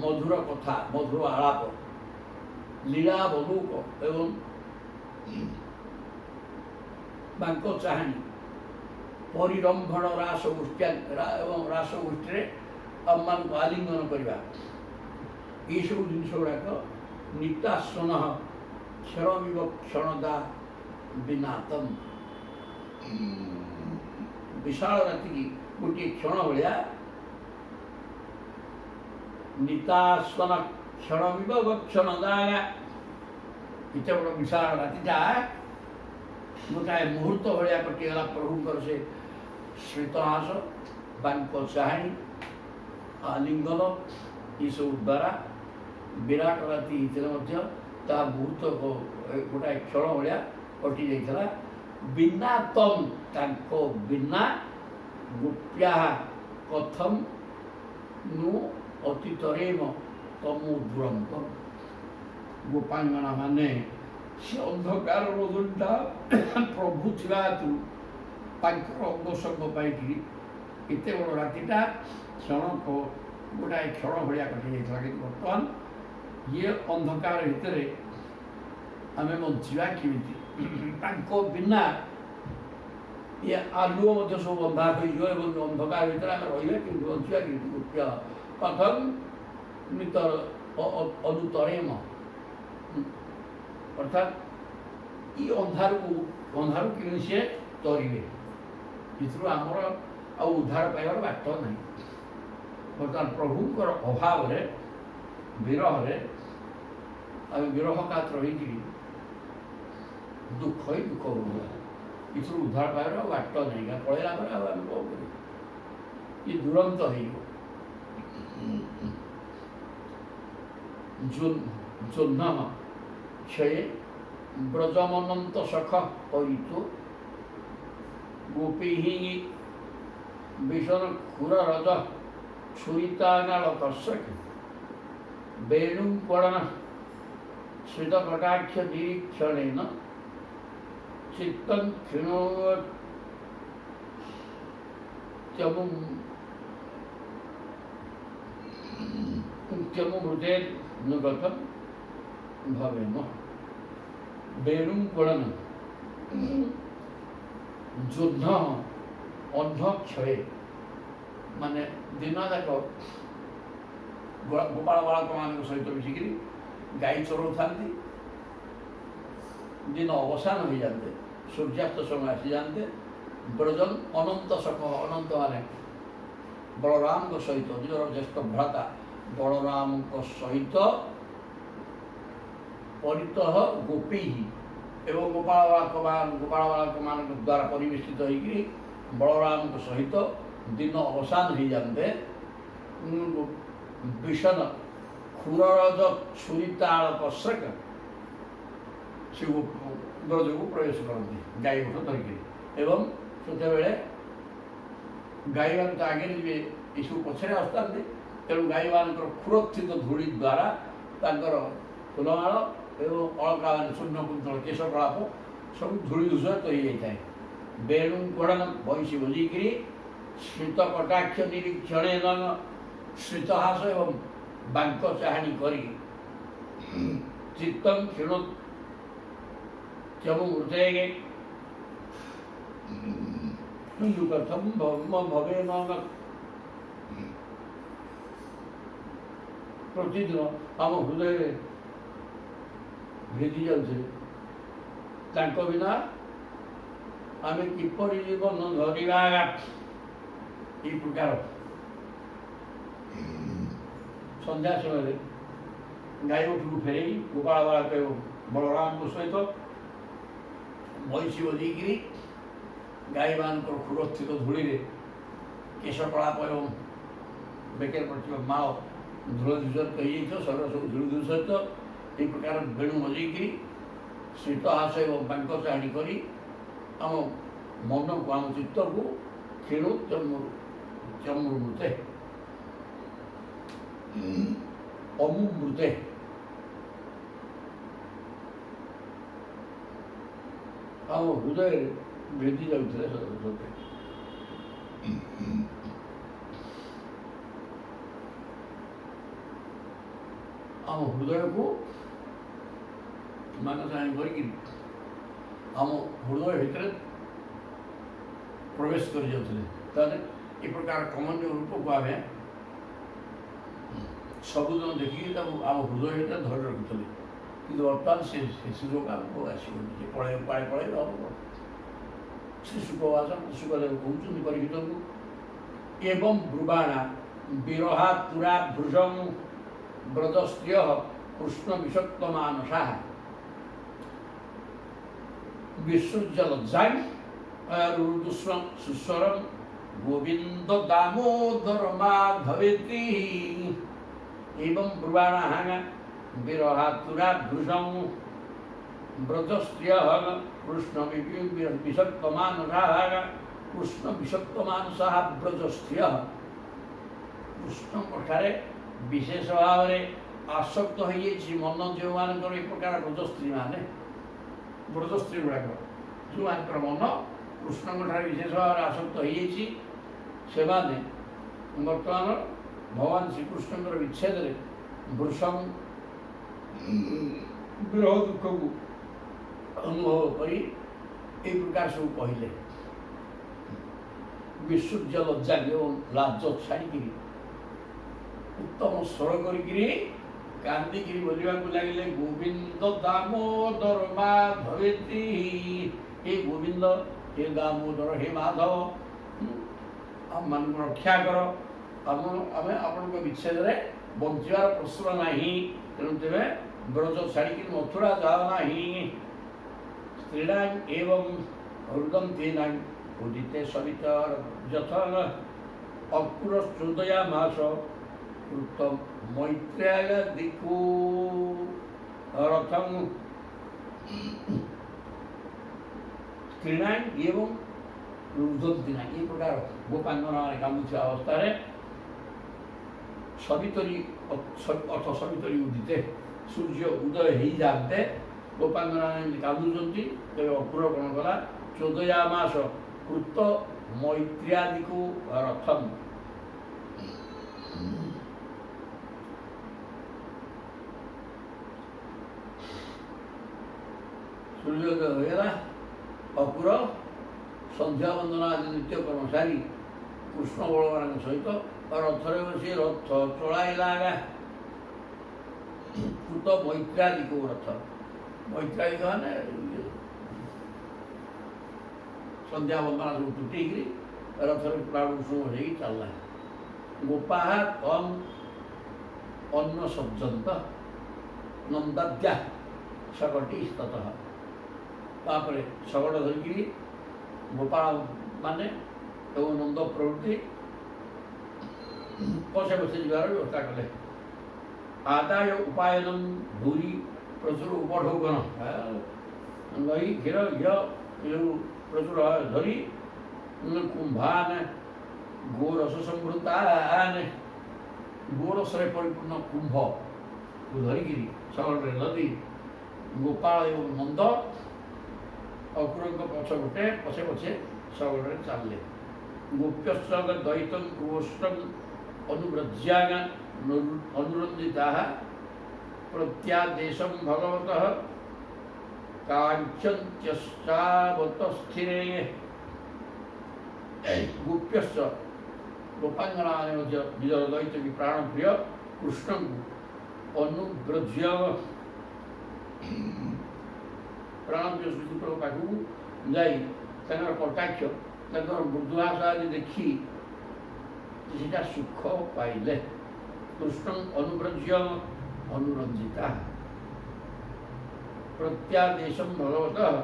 ମଧୁର କଥା, ମଧୁର ଆଳାପ, ଲୀଳା ବଧୂକ ଏବଂ ତାଙ୍କ ଚାହାଣୀ, ପରିରମ୍ଭଣ ରାସ ଗୋଷ୍ଠୀ ଏବଂ ରାସ ଗୋଷ୍ଠୀରେ ଆମମାନଙ୍କୁ ଆଲିଙ୍ଗନ କରିବା, ଏଇସବୁ ଜିନିଷ ଗୁଡ଼ାକ ନିତାସନ କ୍ଷଣମିବ କ୍ଷଣଦା ବିନାତମ। ବିଶାଳ ରାତିକି ଗୋଟିଏ କ୍ଷଣ ଭଳିଆ, ନିତାସନ କ୍ଷଣମିବ କ୍ଷଣଦା, ଏତେ ବଡ଼ ବିଶାଳ ରାତିଟା ଗୋଟାଏ ମୁହୂର୍ତ୍ତ ଭଳିଆ କଟିଗଲା। ପ୍ରଭୁଙ୍କର ସେ ସ୍ମିତହାସ, ତାଙ୍କ ଚାହାଣୀ, ଆଲିଙ୍ଗନ, ଏସବୁ ଦ୍ୱାରା ବିରାଟ ରାତି ହେଇଥିଲେ ମଧ୍ୟ ତାହା ମୁହୂର୍ତ୍ତ ଗୋଟାଏ କ୍ଷଣ ଭଳିଆ କଟି ଯାଇଥିଲା। ବିନା ତମ୍, ତାଙ୍କ ବିନା ଗୋପ୍ୟା କଥମ ନୁ ଅତୀତରେମ ତମୁ ଦୁରନ୍ତ। ଗୋପାଙ୍ଗନା ମାନେ ସେ ଅନ୍ଧକାର ରୋଦନଟା ପ୍ରଭୁ ଥିବା ହେତୁ ତାଙ୍କର ଅଙ୍ଗସଙ୍ଗ ପାଇକିରି ଏତେ ବଡ଼ ରାତିଟା ଗୋଟାଏ କ୍ଷଣ ଭଳିଆ କଟି ଯାଇଥିଲା। କିନ୍ତୁ ବର୍ତ୍ତମାନ ଇଏ ଅନ୍ଧକାର ଭିତରେ ଆମେ ବଞ୍ଚିବା କେମିତି? ତାଙ୍କ ବିନା ଇଏ ଆଲୁଅ ମଧ୍ୟ ସବୁ ଅନ୍ଧାର ହୋଇଯିବ ଏବଂ ଅନ୍ଧକାର ଭିତରେ ଆମେ ରହିବା କିନ୍ତୁ ବଞ୍ଚିବା କିନ୍ତୁ ମୁଖ୍ୟ କଥମ ନିତର ଅନୁତରେମ ଅର୍ଥାତ୍ ଇ ଅନ୍ଧାରୁ କେମିତି ସିଏ ତରିବେ ଏଥିରୁ ଆମର ଆଉ ଉଦ୍ଧାର ପାଇବାର ବାଟ ନାହିଁ। ବର୍ତ୍ତମାନ ପ୍ରଭୁଙ୍କର ଅଭାବରେ ବିରହରେ ଆମେ ବିରହ କାତର ହେଇକିରି ଦୁଃଖ ହିଁ ଦୁଃଖ ହୁଏ ଏଥିରୁ ଉଦ୍ଧାର ପାଇବାର ଆଉ ବାଟ ନାହିଁ। ପଳେଇଲା ପରେ ଆଉ ଆମେ କ'ଣ କରିବୁ ଇଏ ଦୁରନ୍ତ ହେଇଯିବ। ଜହ୍ନ କ୍ଷୟେ ବ୍ରଜମନନ୍ତ ସଖ କରିତୁ ଗୋପୀ বিষণ ক্ষুর রজ ছুরিতানাল কর্ষক বেণু পড়ন শ্রিত কটাক্ষ নিরীক্ষণেন চিত্তং ক্ষীণোত্যমুমৃতে নুগতম ভবেম। বেণু পড়ন যুদ্ধ ଅନ୍ଧକ୍ଷୟ ମାନେ ଦିନ ଯାକ ଗୋପାଳ ବାଳକମାନଙ୍କ ସହିତ ମିଶିକିରି ଗାଈ ଚରାଉଥାନ୍ତି। ଦିନ ଅବସାନ ହୋଇଯାଆନ୍ତେ, ସୂର୍ଯ୍ୟାସ୍ତ ସମୟ ଆସିଯାଆନ୍ତେ, ବ୍ରଜନ ଅନନ୍ତ ସଖ ଅନନ୍ତ ମାନେ ବଳରାମଙ୍କ ସହିତ ନିଜର ଜ୍ୟେଷ୍ଠ ଭ୍ରାତା ବଳରାମଙ୍କ ସହିତ ପରିତଃ ଗୋପୀ ଏବଂ ଗୋପାଳ ବାଳକମାନଙ୍କ ଦ୍ୱାରା ପରିବେଷ୍ଟିତ ହୋଇକରି ବଳରାମଙ୍କ ସହିତ ଦିନ ଅବସାନ ହୋଇଯାନ୍ତେ ବିଷଣ ଖୁରରଜ ଛୁରିତାଳ କର୍ଷକ ସେ ବ୍ରଜକୁ ପ୍ରବେଶ କରନ୍ତି ଗାଈ ଗୋଠ ଧରିକିରି ଏବଂ ସେତେବେଳେ ଗାଈମାନେ ତ ଆଗରେ ଯିବେ ଏସବୁ ପଛରେ ଆସୁଥାନ୍ତି। ତେଣୁ ଗାଈମାନଙ୍କର ଖୁରୋତ୍ଥିତ ଧୂଳି ଦ୍ୱାରା ତାଙ୍କର ଫୁଲମାଳ ଏବଂ ଅଳକା ଶୂନ୍ୟ କୁନ୍ତଳ କେଶ କଳାପ ସବୁ ଧୂଳି ଦୂଷିତ ହୋଇଯାଇଥାଏ। ବେଣୁ କଡ଼ନ ବଂଶୀ ବଜେଇକିରି ଶ୍ରିତ କଟାକ୍ଷ ନିରୀକ୍ଷଣେ ଶ୍ରିତହାସ ଏବଂ ବାଙ୍କ ଚାହାଣୀ କରି ଚିତ୍ତଂ କ୍ଷୀଣୋତ୍ୟମୁମୃତେ କଥମ ଭବେମ। ପ୍ରତିଦିନ ଆମ ହୃଦୟରେ ଭେଦି ଯାଉଥିଲେ ତାଙ୍କ ବିନା ଆମେ କିପରି ଜୀବନ ଧରିବା এই ପ୍ରକାର ସନ୍ଧ୍ୟା ସମୟରେ ଗାଈ ଗୋଠକୁ ଫେରେଇ ଗୋପାଳ ବାଳକ ଏବଂ ବଳରାମଙ୍କ ସହିତ ବଂଶୀ ବଜେଇକିରି ଗାଈମାନଙ୍କର ଖୁରୋତ୍ଥିତ ଧୂଳିରେ କେଶ କଳାପ ଏବଂ ବେକରେ ପଡ଼ିଥିବା ମାଳ ଧୂଳ ଦୂଷିତ ହୋଇଯାଇଥିବ, ଶରୀର ସବୁ ଧୂଳି ଦୂଷିତ ଏହି ପ୍ରକାର ବେଣୁ ବଜେଇକିରି ଶ୍ରିତ ହାସ ଏବଂ ବାଙ୍କ ଚାହାଣୀ କରି ଆମ ମନକୁ ଆମ ଚିତ୍ତକୁ କ୍ଷୀଣୋତ୍ୟମୁମୃତେ ଅମୁମୃତେ ଆମ ହୃଦୟରେ ଭେଦି ଯାଉଥିଲେ ସତେ। ଆମ ହୃଦୟକୁ ମାନସାଣୀ କରିକି ଆମ ହୃଦୟ ଭିତରେ ପ୍ରବେଶ କରି ଯାଉଥିଲେ। ତାହେଲେ ଏ ପ୍ରକାର କମନୀୟ ରୂପକୁ ଆମେ ସବୁଦିନ ଦେଖିକି ତାକୁ ଆମ ହୃଦୟ ଭିତରେ ଧରି ରଖୁଥିଲେ। କିନ୍ତୁ ବର୍ତ୍ତମାନ ସେ ସୁଯୋଗ ଆମକୁ ଆସିବନି, ଯେ ପଳେଇବ ହବ। ଶ୍ରୀ ସୁଖବାସନ ସୁଖଦେବ କହୁଛନ୍ତି ପରୀକ୍ଷିତଙ୍କୁ ଏବଂ ବ୍ରୁବାଣା ବିରହାତୁରା ଭୃଜଂ ବ୍ରଜସ୍ତ୍ରିୟ କୃଷ୍ଣ ବିଷକ୍ତ ମାନସା ବିସୃଜ୍ୟ ଲଜ୍ଜାଂ ସୁସ୍ୱରଂ ଗୋବିନ୍ଦ ଦାମୋଦର ମାଧବେତି ଏବଂ ବ୍ରୁବାଣାଂ ବିରହାତୁରା ভৃজং ব্রজস্ত্রিয় কৃষ্ণ বিষক্ত মানসা কৃষ্ণ বিষক্ত মানসা ব্রজস্ত্রিয় କୃଷ୍ଣଙ୍କଠାରେ ବିଶେଷ ଭାବରେ ଆସକ୍ତ ହୋଇଯାଇଛି ମନ ଯେଉଁମାନଙ୍କର ଏ ପ୍ରକାର ବ୍ରଜସ୍ତ୍ରୀ ଗୁଡ଼ାକ ଯେଉଁମାନଙ୍କର ମନ କୃଷ୍ଣଙ୍କଠାରେ ବିଶେଷ ଭାବରେ ଆସକ୍ତ ହୋଇଯାଇଛି ସେମାନେ ବର୍ତ୍ତମାନ ଭଗବାନ ଶ୍ରୀକୃଷ୍ଣଙ୍କର ବିଚ୍ଛେଦରେ ବୃଷଂ ବିରହ ଦୁଃଖକୁ ଅନୁଭବ କରି এই ପ୍ରକାର ସବୁ କହିଲେ। ବିସୂର୍ଯ୍ୟ ଲଜ୍ଜା ଏବଂ ଲାଜ ଛାଡ଼ିକିରି ଉତ୍ତମ ସ୍ୱର କରିକିରି କାନ୍ଦିକିରି ବୋଲିବାକୁ ଲାଗିଲେ ଗୋବିନ୍ଦ ଦାମୋଦର ମାଧବେତି। ହେ ଗୋବିନ୍ଦ, ହେ ଦାମୋଦର, ହେ ମାଧବ, ଆମମାନଙ୍କୁ ରକ୍ଷା କର। ଆମେ ଆପଣଙ୍କ ବିଚ୍ଛେଦରେ ବଞ୍ଚିବାର ପ୍ରଶ୍ନ ନାହିଁ। ତେଣୁ ତେବେ ବ୍ରଜ ଛାଡ଼ିକି ମଥୁରା ଯାଅ ନାହିଁ। ସ୍ତ୍ରୀଣାଂ ଏବଂ ରୁଦନ୍ତୀନାଂ ଉଦିତେ ସବିତର ଯଥନ ଅକୁର ଚୋଦୟାମାସ କୃତ ମୈତ୍ରେୟ ଦିକୁ ରଥଂ। ସ୍ତ୍ରୀଣାଂ ଏବଂ ରୁଦନ୍ତୀନାଂ, ଏ ପ୍ରକାର ଗୋପାଙ୍ଗନାମାନେ କାନ୍ଦୁଥିବା ଅବସ୍ଥାରେ ସବିତରୀ ଅର୍ଥ ସବିତରୀ ଉଦିତେ, ସୂର୍ଯ୍ୟ ଉଦୟ ହେଇଯାଆନ୍ତେ ଗୋପାଙ୍ଗନାମାନେ କାନ୍ଦୁଛନ୍ତି। ତେବେ ଅକୁର କ'ଣ କଲା? ଚୋଦୟାମାସ କୃତ ମୈତ୍ର୍ୟାଦିକୁ ରଥମ। ସୂର୍ଯ୍ୟୋଦୟ ହୋଇଗଲା। ଅକୁର ସନ୍ଧ୍ୟା ବନ୍ଦନା ଆଦି ନିତ୍ୟକର୍ମ ସାରି କୃଷ୍ଣ ବଳବାନଙ୍କ ସହିତ ରଥରେ ବସି ରଥ ଚଳାଇଲା। କୃତ ମୈତ୍ରାଦିକୁ ରଥ, ମୈତ୍ରାଦିକ ମାନେ ସନ୍ଧ୍ୟା ବନ୍ଦନା ସବୁ ତୁଟେଇକିରି ରଥରେ ପ୍ରାଣ କୁସୁମ ହେଇକି ଚାଲିଲା। ଗୋପାହ କମ୍ ଅନ୍ନ ସଜ୍ଜନ୍ତ ନନ୍ଦାଦ୍ୟା ଶଗଟି ସ୍ତତଃ। ତାପରେ ଶଗଡ଼ ଧରିକିରି ଗୋପାଳ ମାନେ ଏବଂ ନନ୍ଦ ପ୍ରଭୃତି ପଛେ ବସେ ଯିବାର ବ୍ୟବସ୍ଥା କଲେ। ଆଦାୟ ଉପାୟନ ଭୂରି ପ୍ରଚୁର ଉପଢୌକନ, ଦହି କ୍ଷୀର ଘିଅ ଏସବୁ ପ୍ରଚୁର ଧରି କୁମ୍ଭାନ ଗୋରସ ସମୃଦ୍ଧାନ, ଗୋରସରେ ପରିପୂର୍ଣ୍ଣ କୁମ୍ଭକୁ ଧରିକିରି ଶଗଡ଼ରେ ଲଦି ଗୋପାଳ ଏବଂ ନନ୍ଦ ଅକୁରଙ୍କ ପଛ ଗୋଟେ ପଛେ ପଛେ ଶଗଡ଼ରେ ଚାଲିଲେ। ଗୋପ୍ୟଶ୍ଚ ଦୈତଂ କୃଷ୍ଣଂ ଅନୁବ୍ରଜ୍ୟାଙ୍ଗା ଅନୁରଞ୍ଜିତାଃ ପ୍ରତ୍ୟାଦେଶଂ ଭଗବତଃ କାଞ୍ଚନ୍ତ୍ୟଶ୍ଚାବତସ୍ଥିରେ। ଗୋପ୍ୟଶ୍ଚ ଗୋପାଙ୍ଗନାମାନେ ମଧ୍ୟ ନିଜର ଦୈତ କି ପ୍ରାଣପ୍ରିୟ କୃଷ୍ଣଙ୍କୁ ଅନୁବ୍ରଜ୍ୟ, ପ୍ରାଣପ୍ରିୟ ଶ୍ରୀକୃଷ୍ଣଙ୍କ ପାଖକୁ ଯାଇ ତାଙ୍କର କଟାକ୍ଷ, ତାଙ୍କର ମୃଦୁହାସ ଆଦି ଦେଖି ସେଟା ସୁଖ ପାଇଲେ। କୃଷ୍ଣ ଅନୁବ୍ରଜ୍ୟ ଅନୁରଞ୍ଜିତା ପ୍ରତ୍ୟାଦେଶଂ ଭଗବତଃ।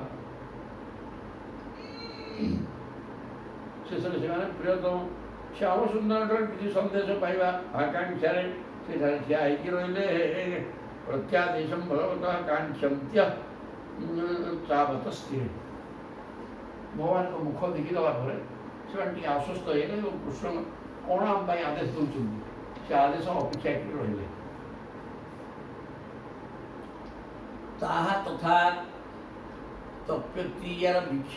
ଶେଷରେ ସେମାନେ ପ୍ରିୟତମ ଶ୍ୟାମ ସୁନ୍ଦରଙ୍କର କିଛି ସନ୍ଦେଶ ପାଇବା ଆକାଂକ୍ଷାରେ ସେଠାରେ ଠିଆ ହେଇକି ରହିଲେ। ପ୍ରତ୍ୟାଦେଶଂ ଭଗବତଃ କାଙ୍କ୍ଷନ୍ତ୍ୟ ତାବତ ସ୍ଥିର। ଭଗବାନଙ୍କ ମୁଖ ଦେଖିଦେବା ପରେ ସେମାନେ ଟିକେ ଆଶ୍ୱସ୍ତ ହେଇଗଲେ ଏବଂ କୃଷ୍ଣ କ'ଣ ଆମ ପାଇଁ ଆଦେଶ ଦେଉଛନ୍ତି ସେ ଆଦେଶ ଅପେକ୍ଷା କରି ରହିଲେ। ତାହା ତଥା ତପ୍ୟତୀୟାର ବୀକ୍ଷ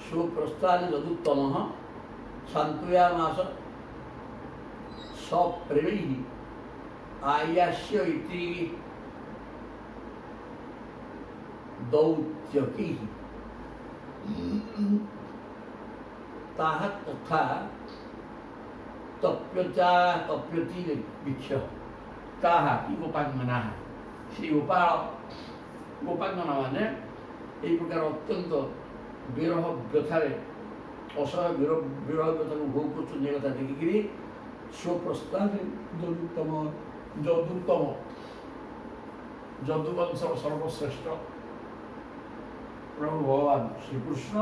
ସୁପ୍ରସ୍ଥାନ ଯଦୁତ୍ତମ ସାନ୍ତ୍ୱୟାମାସ ସପ୍ରେମୈଃ ଆୟାସ୍ୟ ଇତି ଦୌତ୍ୟକୈଃ। ତାହା ତଥା ତପ୍ୟତି ବୀକ୍ଷ, ତାହା କି ଗୋପାଙ୍ଗନା, সেই ଗୋପାଙ୍ଗନା ମାନେ ଏହି ପ୍ରକାର ଅତ୍ୟନ୍ତ ବିରହ ବ୍ୟଥାରେ ଅସହାୟ ବିରହ ବ୍ୟଥାକୁ ଭୋଗ କରୁଛନ୍ତି। ଏ କଥା ଦେଖିକିରି ସ୍ୱପ୍ରସ୍ଥାନରେ ଯଦୁବଂଶର ସର୍ବଶ୍ରେଷ୍ଠ ପ୍ରଭୁ ଭଗବାନ ଶ୍ରୀକୃଷ୍ଣ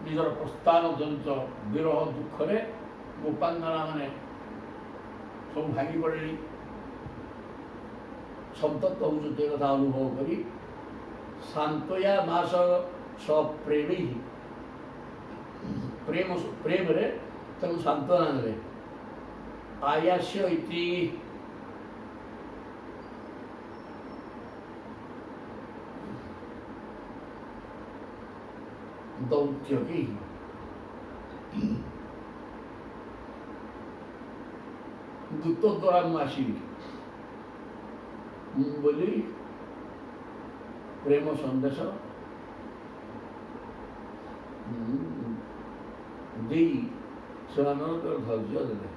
ନିଜର ପ୍ରସ୍ଥାନ ଜନିତ ବିରହ ଦୁଃଖରେ ଗୋପାଙ୍ଗନା ମାନେ ସବୁ ଭାଙ୍ଗି ପଡ଼ିଲେଣି, ସନ୍ତପ୍ତ ହେଉଛନ୍ତି। ଏ କଥା ଅନୁଭବ କରି ସାନ୍ତ୍ୱୟାମାସ ସପ୍ରେମୈଃ, ପ୍ରେମରେ ତାଙ୍କୁ ସାନ୍ତ୍ୱନା ଦେଲେ। ଆୟାସ୍ୟ ଇତି ଦୌତ୍ୟକୈଃ। ଦୂତ ଦ୍ୱାରା ମୁଁ ଆସିବି ବୋଲି ପ୍ରେମ ସନ୍ଦେଶ ଦେଇ ସେମାନଙ୍କର ଧୈର୍ଯ୍ୟ ଦେଲେ।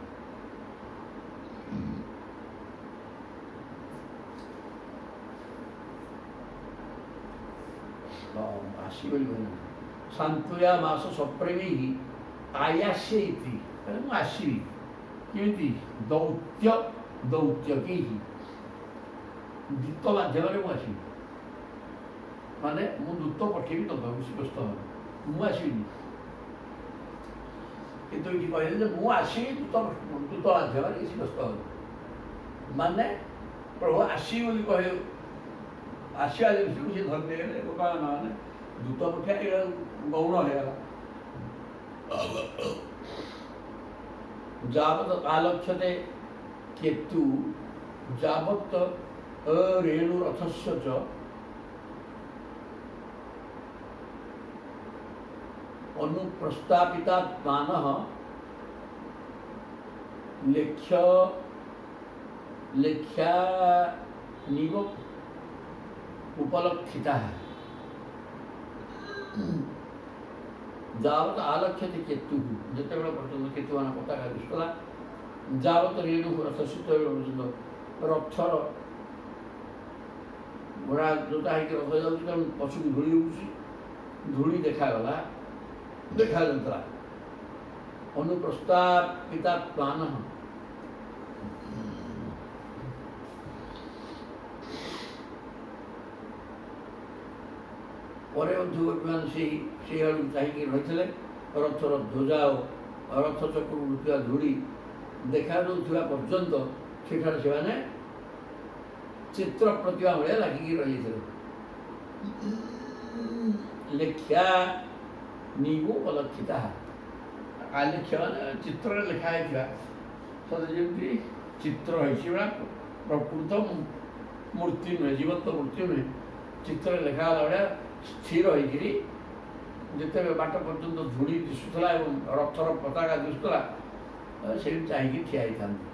ଆସିଗଲି ଶାନ୍ତୁୟା ମାସ ସପ୍ରେମୀ ଆୟାସେ ଇତି, ମୁଁ ଆସିବି କେମିତି? ଦୌତ୍ୟ କେହି ଦୂତ ମାଧ୍ୟମରେ ମୁଁ ଆସିବି, ମାନେ ମୁଁ ଦୂତ ପଠେଇବି ତମ ବ୍ୟସ୍ତ ହେବ, ମୁଁ ଆସିବିନି। କିନ୍ତୁ ଏଠି କହିଲେ ଯେ ମୁଁ ଆସିବି ଦୂତ ମାଧ୍ୟମରେ, କିଛି ବ୍ୟସ୍ତ ହେବ ମାନେ ପ୍ରଭୁ ଆସିବି ବୋଲି କହେ। ଆସିବା ଜିନିଷକୁ ସେ ଧରି ଦେଇଗଲେ ଗୋପାଳ ମାନେ ଦୂତ ପଠେଇବା ଗୌଣ ହେଇଗଲା। ଯାବତ ଆଲକ୍ଷ୍ୟତେ କେତୁ ଯାବତ ରେଣୁରଥସ୍ୟ च अनुप्रस्तापितात्मानः लेख्यानिव उपलक्षिताः। ଯାବତ ଆଲକ୍ଷ୍ୟତେ କେତୁ, ଯେତେବେଳେ ପର୍ଯ୍ୟନ୍ତ କେତୁମାନ ପତାକା ଦିଶୁଥିଲା, ଯାବତ ରେଣୁ ରଥ ସେତେବେଳେ ପର୍ଯ୍ୟନ୍ତ ରଥର ଘୋଡ଼ା ଯୋଉଟା ହେଇକି ରଥ ଯାଉଛି ତେଣୁ ପଛକୁ ଧୂଳି ଉଠୁଛି, ଧୂଳି ଦେଖାଯାଉଥିଲା। ଅନୁପ୍ରସ୍ତାପିତାତ୍ମାନଃ ପରେ ମଧ୍ୟ ଗୋପୀମାନେ ସେହି ଆଡ଼କୁ ଚାହିଁକି ରହିଥିଲେ। ରଥର ଧ୍ୱଜା ଓ ରଥ ଚକ୍ରରୁ ଉଠୁଥିବା ଧୂଳି ଦେଖାଯାଉଥିବା ପର୍ଯ୍ୟନ୍ତ ସେଠାରେ ସେମାନେ ଚିତ୍ର ପ୍ରତିଭା ଭଳିଆ ଲାଗିକି ରହିଯାଇଥିଲେ। ଲେଖ୍ୟା ନିବୁ ଅଲକ୍ଷିତା, ଆଲେଖ୍ୟ ମାନେ ଚିତ୍ରରେ ଲେଖା ହେଇଥିବା, ସତେ ଯେମିତି ଚିତ୍ର ହେଇଛି ବା ପ୍ରକୃତ ମୂର୍ତ୍ତି ନୁହେଁ, ଜୀବନ୍ତ ମୂର୍ତ୍ତି ନୁହେଁ, ଚିତ୍ରରେ ଲେଖା ହେଲା ଭଳିଆ ସ୍ଥିର ହେଇକିରି ଯେତେବେଳେ ବାଟ ପର୍ଯ୍ୟନ୍ତ ଧୂଳି ଦିଶୁଥିଲା ଏବଂ ରଥର ପତାକା ଦିଶୁଥିଲା, ସେଇଠି ଚାହିଁକି ଠିଆ ହେଇଥାନ୍ତି।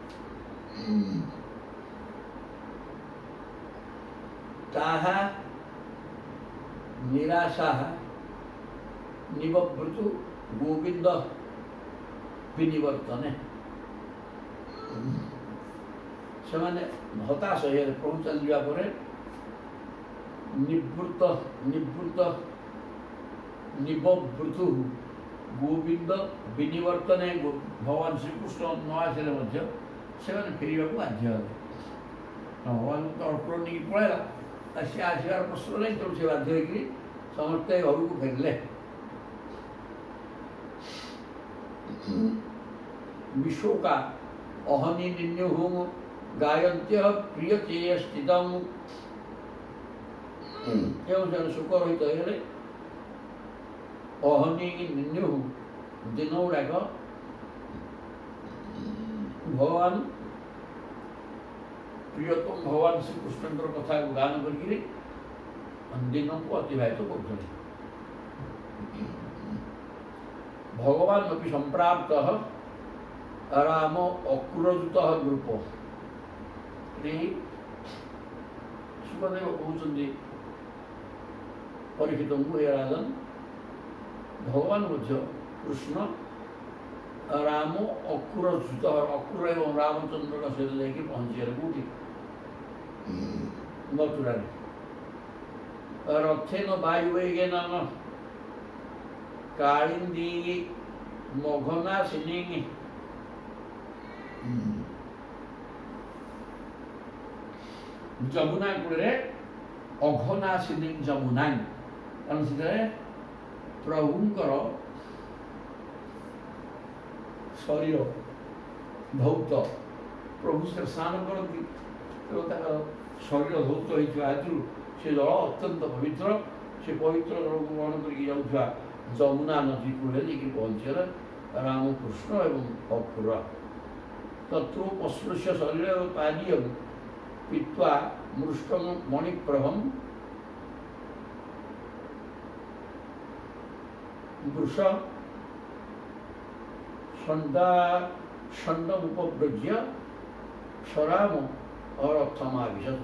ତାହା ନିରାଶା ନିବୃତୁ ଗୋବିନ୍ଦ ବିନିବର୍ତ୍ତନେ, ସେମାନେ ହତାଶ ହେଇଗଲେ। ପ୍ରଭୁ ଚାଲିଯିବା ପରେ ନିବୃତୁ ଗୋବିନ୍ଦ ବିନିବର୍ତ୍ତନେ, ଭଗବାନ ଶ୍ରୀକୃଷ୍ଣ ନ ଆସିଲେ ମଧ୍ୟ ସେମାନେ ଫେରିବାକୁ ବାଧ୍ୟ ହେଲେ। ଭଗବାନଙ୍କୁ ତ ଅଳ୍ପ ନେଇକି ପଳେଇଲା, ସେ ଆସିବାର ପ୍ରଶ୍ନ ନାହିଁ, ତେଣୁ ସେ ବାଧ୍ୟ ହେଇକିରି ସମସ୍ତେ ଘରକୁ ଫେରିଲେ। ବିଶୋକା ଅହନି ନିନ୍ୟୁଃ ଗାୟନ୍ତ୍ୟଃ ପ୍ରିୟଚେୟ ସ୍ଥିତଂ, ଏବଂ ସେମାନେ ଶୋକ ରହିତ ହେଇଗଲେ। ଅହନି ନିନ୍ୟୁଃ, ଦିନ ଗୁଡ଼ାକ ଭଗବାନ ପ୍ରିୟତମ ଭଗବାନ ଶ୍ରୀକୃଷ୍ଣଙ୍କର କଥାକୁ ଗାନ କରିକିରି ଦିନକୁ ଅତିବାହିତ କରୁଥିଲେ। ଭଗବାନ ଅପି ସମ୍ପ୍ରାପ୍ତଃ ରାମ ଅକ୍ରୋଧୁତଃ ନୃପ, ସୁଖଦେବ କହୁଛନ୍ତି ପରୀକ୍ଷିତଙ୍କୁ, ହେ ରାଜନ, ଭଗବାନ ମଧ୍ୟ କୃଷ୍ଣ ରାମ ଅକ୍ରୋଧୁତ, ଅକ୍ରୁର ଏବଂ ରାମଚନ୍ଦ୍ରଙ୍କ ସହିତ ଯାଇକି ପହଞ୍ଚିଗଲେ। କୋଉଠି? ମଥୁରାରେ। ରଥେନ ବାୟୁବେଗେନ କାଳିନ୍ଦୀ ମଘନାଶିନୀ, ଯମୁନା କୂଳରେ ଅଘନାଶିନୀ ଯମୁନା, କାରଣ ସେଥିରେ ପ୍ରଭୁଙ୍କର ଶରୀର ଧୌତ, ପ୍ରଭୁ ସେ ସ୍ନାନ କରନ୍ତି, ତେଣୁ ତାଙ୍କର ଶରୀର ଧୌତ ହୋଇଥିବା ହେତୁ ସେ ଜଳ ଅତ୍ୟନ୍ତ ପବିତ୍ର। ସେ ପବିତ୍ର ଜଳକୁ ଗ୍ରହଣ କରିକି ଯାଉଥିବା ଯମୁନା ନଦୀ କୂଳରେ ଯାଇକି ପହଞ୍ଚିଗଲେ ରାମକୃଷ୍ଣ ଏବଂ ଅକ୍ରୁର। ତତ୍ରୁ ପଶ୍ରୁଷ୍ୟ ଶରୀର ପାନୀୟ ପିତ୍ୱା ମୃଷ୍ଟଂ ମଣିପ୍ରଭଂ ବୃଷ ଷଣ୍ଡମୁପବ୍ରଜ୍ୟ ସରାମ ଅରଥମାଭିଶତ।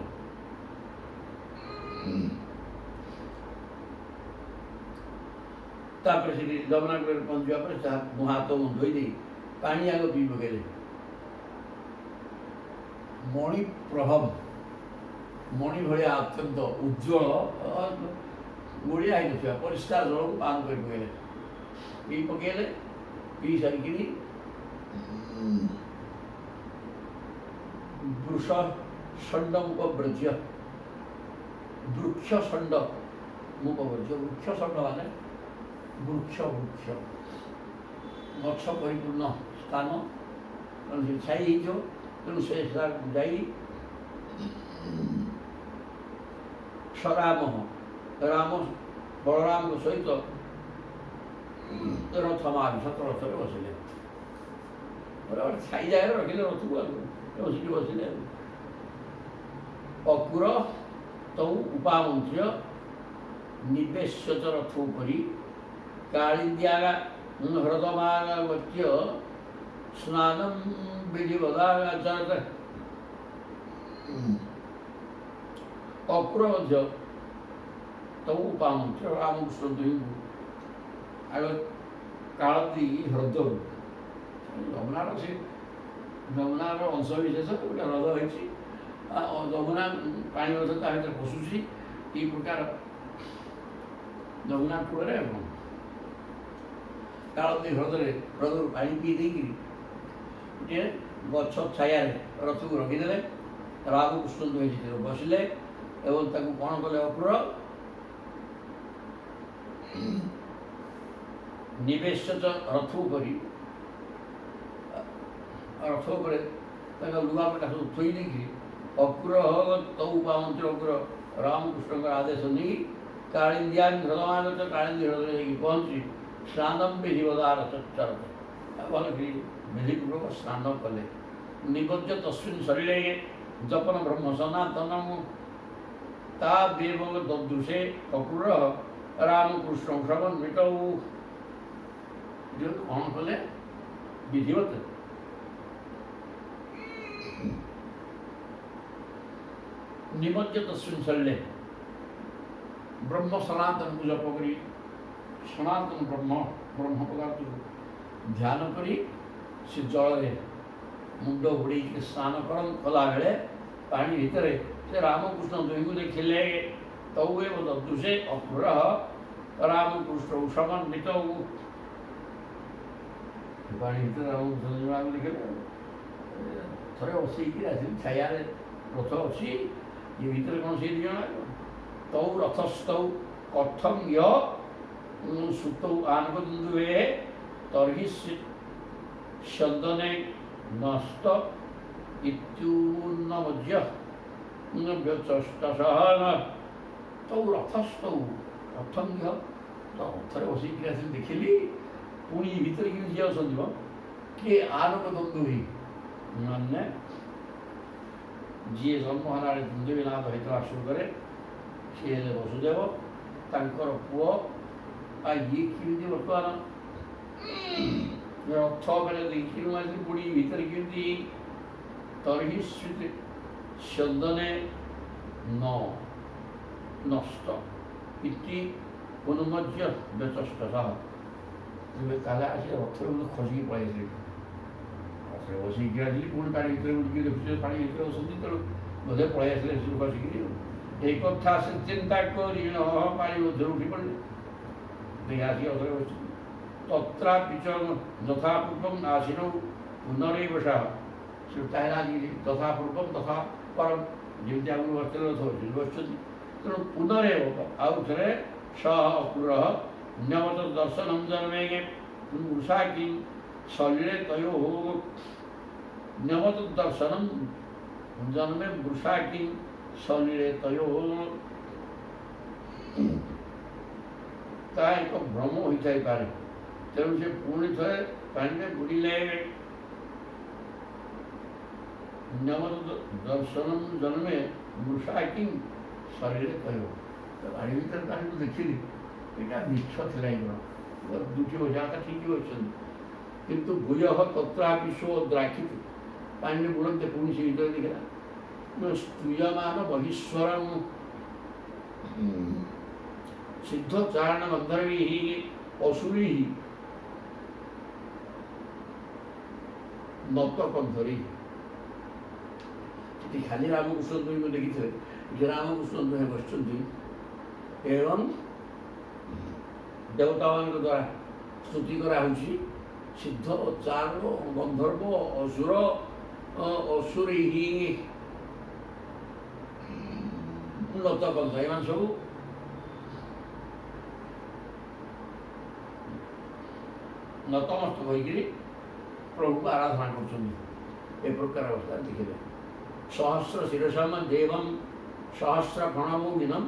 ତାପରେ ସେଠି ଯମୁନା କୂଳରେ ପହଞ୍ଚିବା ପରେ ତାହା ମୁହଁ ହାତ ଧୋଇ ଦେଇ ପାଣି ଆଗ ପିଇ ପକାଇଲେ। ମଣି ପ୍ରଭମ, ମଣି ଭଳିଆ ଅତ୍ୟନ୍ତ ଉଜ୍ଜଳ ଗୋଳିଆ ହେଇନଥିବା ପରିଷ୍କାର ଜଳକୁ ପାନ କରି ପକାଇଲେ। ପିଇ ପକାଇଲେ। ପିଇ ସାରିକିରି ବୃଷ ଷଣ୍ଡ ମୁପବ୍ରଜ୍ୟ, ବୃକ୍ଷ ଷଣ୍ଡ ମୁପବ୍ରଜ୍ୟ, ବୃକ୍ଷ ଷଣ୍ଡ ମାନେ ବୃକ୍ଷ ଗଛ ପରିପୂର୍ଣ୍ଣ ସ୍ଥାନ, ତେଣୁ ସେ ଛାଇ ହେଇଥିବ। ତେଣୁ ସେ ଯାଇ ସରାମ ରାମ ବଳରାମଙ୍କ ସହିତ ରଥମାରି ସତ ରଥରେ ବସିଲେ। ଗୋଟେ ଛାଇ ଜାଗାରେ ରଖିଲେ ରଥକୁ ବସିକି ବସିଲେ। ଅକୁର ତଉ ଉପାମନ୍ତ୍ର୍ୟ ନିବେଶ୍ୟ ରଥ ଉପରି କାଳିନ୍ଦ୍ୟା ହ୍ରଦମାଗତ୍ୟ ସ୍ନାନಂ ବିଧିବଦାଚରତ। ଅକୁର ମଧ୍ୟ ତଉ ଉପାମନ୍ତ୍ର୍ୟ ରାମକୃଷ୍ଣ ଦୁହିଁଙ୍କୁ ଆଗ କାଳନ୍ଦୀ ହ୍ରଦରୁ, ଯମୁନାର ସେ ଯମୁନାର ଅଂଶ ବିଶେଷ ଗୋଟେ ହ୍ରଦ ହେଇଛି। ଯମୁନା ପାଣି ମଧ୍ୟ ତା ଭିତରେ ପଶୁଛି। ଏଇ ପ୍ରକାର ଯମୁନା କୂଳରେ କାଳନ୍ଦୀ ହ୍ରଦରୁ ପାଣି ପିଇ ଦେଇକିରି ଗୋଟିଏ ଗଛ ଛାୟାରେ ରଥକୁ ରଖିଦେଲେ। ରାମକୃଷ୍ଣ ଦୁହେଁ ସେଥିରେ ବସିଲେ ଏବଂ ତାକୁ କ'ଣ କଲେ? ଅକୁର ନିବେଶ ରଥ ଉପରେ ତାଙ୍କ ଲୁଗାପଟା ସବୁ ଥୋଇ ଦେଇକି ଅକୁର ତଉ ଉପାମନ୍ତ୍ର୍ୟ ଅକୁର ରାମକୃଷ୍ଣଙ୍କର ଆଦେଶ ନେଇ କାଳିନ୍ଦ୍ୟା ହ୍ରଦମାଗତ, କାଳିନ୍ଦୀ ହ୍ରଦରେ ଯାଇକି ପହଞ୍ଚି ସ୍ନାନମ ବିଧିବଦାର ଚରତ, ଭଲକି ବିଧିପୂର୍ବକ ସ୍ନାନ କଲେ। ନିବଜ୍ୟ ତସ୍ମିନ୍ ଶରୀରେ ଜପନ ବ୍ରହ୍ମ ସନାତନମ ତା ଦେବ ଦଦୃଶେ ଅକୁର ରାମକୃଷ୍ଣ ସମନ୍ବିତ। କ'ଣ କଲେ? ବିଧିବତ ନିମଜ୍ଜ ତସ୍ମିନ୍ ଶରୀରେ ବ୍ରହ୍ମ ସନାତନକୁ ଜପ କରି, ସନାତନ ବ୍ରହ୍ମ ପଦାର୍ଥକୁ ଧ୍ୟାନ କରି ସେ ଜଳରେ ମୁଣ୍ଡ ବୁଡ଼େଇକି ସ୍ନାନ କଲାବେଳେ ପାଣି ଭିତରେ ସେ ରାମକୃଷ୍ଣ ଦୁହିଁଙ୍କୁ ଦେଖିଲେ। ତଉ ଏବ ଦଦୃଶେ ଅକୁର ରାମକୃଷ୍ଣ ସମନ୍ବିତ। ପାଣି ଭିତରେ ରାମକୃଷ୍ଣ ଦୁହିଁଙ୍କୁ ଦେଖିଲେ। ଥରେ ବସେଇକି ଆସିଲି, ଛାୟାରେ ରଥ ଅଛି, ଏ ଭିତରେ କ'ଣ ସେ ଦୁଇ ଜଣ? ତଉ ରଥସ୍ତଉ କଥଂ ୟ ସୁତౌ ଆନବଦୁନ୍ଦୁବେ ତର୍ହି ସ୍ୟନ୍ଦନେ ନସ୍ତ ଇତ୍ୟୁନ୍ନମଜ୍ୟ ବ୍ୟଚଷ୍ଟସହନ। ତଉ ରଥସ୍ତଉ କଥଂ ୟ, ରଥରେ ବସେଇକି ଆସିଲି ଦେଖିଲି। ପୁଣି ଭିତରେ କେମିତି ଯିଏ ଅଛନ୍ତି? କିଏ? ଆନବଦୁନ୍ଦୁବି ମାନେ ଯିଏ ଜନ୍ମହାରାରେ ଦୁନ୍ଦୁବିନାଥ ହେଇଥିଲା ସ୍ୱର୍ଗରେ, ସିଏ ହେଲେ ବସୁଦେବ, ତାଙ୍କର ପୁଅ। ଇଏ କେମିତି ବର୍ତ୍ତମାନ ରଥ ବେଳେ ଦେଖିଲୁ ଆସି ପୁଣି ଭିତରେ କେମିତି? ତର୍ହି ସ୍ୟନ୍ଦନେ ନଷ୍ଟ ଇତି ଅନୁମଜ୍ୟ ବ୍ୟଚଷ୍ଟସଃ। ତାହେଲେ ଆସି ରଥରେ ଖସିକି ପଳେଇ ଆସିଲେ। ରଥରେ ବସିକି ଆସିଲି, ପୁଣି ପାଣି ଭିତରେ ଉଠିକି ଦେଖୁଛି ପାଣି ଭିତରେ ବସନ୍ତି, ତେଣୁ ବୋଧେ ପଳେଇ ଆସିଲେ ସେଠୁ ବସିକିରି। এই কথা সে চিন্তা করি পানি মধ্যে উঠি পড়লে দেখে আসি অথরে বসছি। তত্রাপি চ যথাপূর্বং আসিনৌ পুনরেবশা। ସେ ତାହେଲେ ଆଜି ଯଥାପୂର୍ବଂ ତଥା ପରମ୍, ଯେମିତି ଆଗରୁ ବସିଥିଲେ ରଥ ବସିଛନ୍ତି। ତେଣୁ ପୁନରେବ ଆଉ ଥରେ ସହ ଅକୁର ନ୍ୟମତ ଦର୍ଶନଂ ଜନ୍ମେଗେ ମୃଷା କି ଶରୀରେ ତୟୋ ନ୍ୟମତ ଦର୍ଶନଂ ଜନ୍ମେ ମୃଷା କି ଶରୀରେ ତୟୋ। ତାହା ଏକ ଭ୍ରମ ହୋଇଥାଇପାରେ। ତେଣୁ ସେ ପୁଣି ଥରେ ପାଣିରେ ବୁଡ଼ିଲେ। ନ୍ୟମତ ଦର୍ଶନଂ ଜନ୍ମେ ମୃଷା କି ଶରୀରେ ତୟୋ। ପାଣି ଭିତରେ ତାଙ୍କୁ ଦେଖିଲି, ଏଇଟା ମିଛ ଥିଲା। ଦୁଃଖୀ ଓଝାଟା ଠିକ୍ ଅଛନ୍ତି, କିନ୍ତୁ ଭୂୟ ତତ୍ରାପି ଦ୍ରାକ୍ଷିତ ପାଣିରେ ବୁଡ଼ନ୍ତେ ପୁଣି ସେ ଭିତରେ ଦେଖିଲା ସ୍ତୂୟମାନ ବହିଶ୍ୱରଂ ସିଦ୍ଧ ଚାରଣ ଗନ୍ଧର୍ବି ଅସୁରୀ ନତ କଣ୍ଠରେ। ସେଠି ଖାଲି ରାମକୃଷ୍ଣ ଦୁହିଁଙ୍କୁ ଦେଖିଥିଲେ, ଯେ ରାମକୃଷ୍ଣ ଦୁହେଁ ବସିଛନ୍ତି ଏବଂ ଦେବତାମାନଙ୍କ ଦ୍ୱାରା ସ୍ତୁତି କରାହେଉଛି। ସିଦ୍ଧ, ଚାରୁ, ଗନ୍ଧର୍ବ, ଅସୁର, ଅସୁରୀ ନତ କଣ୍ଠ, ଏମାନେ ସବୁ ନତମସ୍ତକ ହୋଇକରି ପ୍ରଭୁଙ୍କୁ ଆରାଧନା କରୁଛନ୍ତି। ଏ ପ୍ରକାର ଅବସ୍ଥା ଦେଖିଲେ। ସହସ୍ର ଶିରସମ ଦେବಂ ସହସ୍ର ଫଣମୌଳିନମ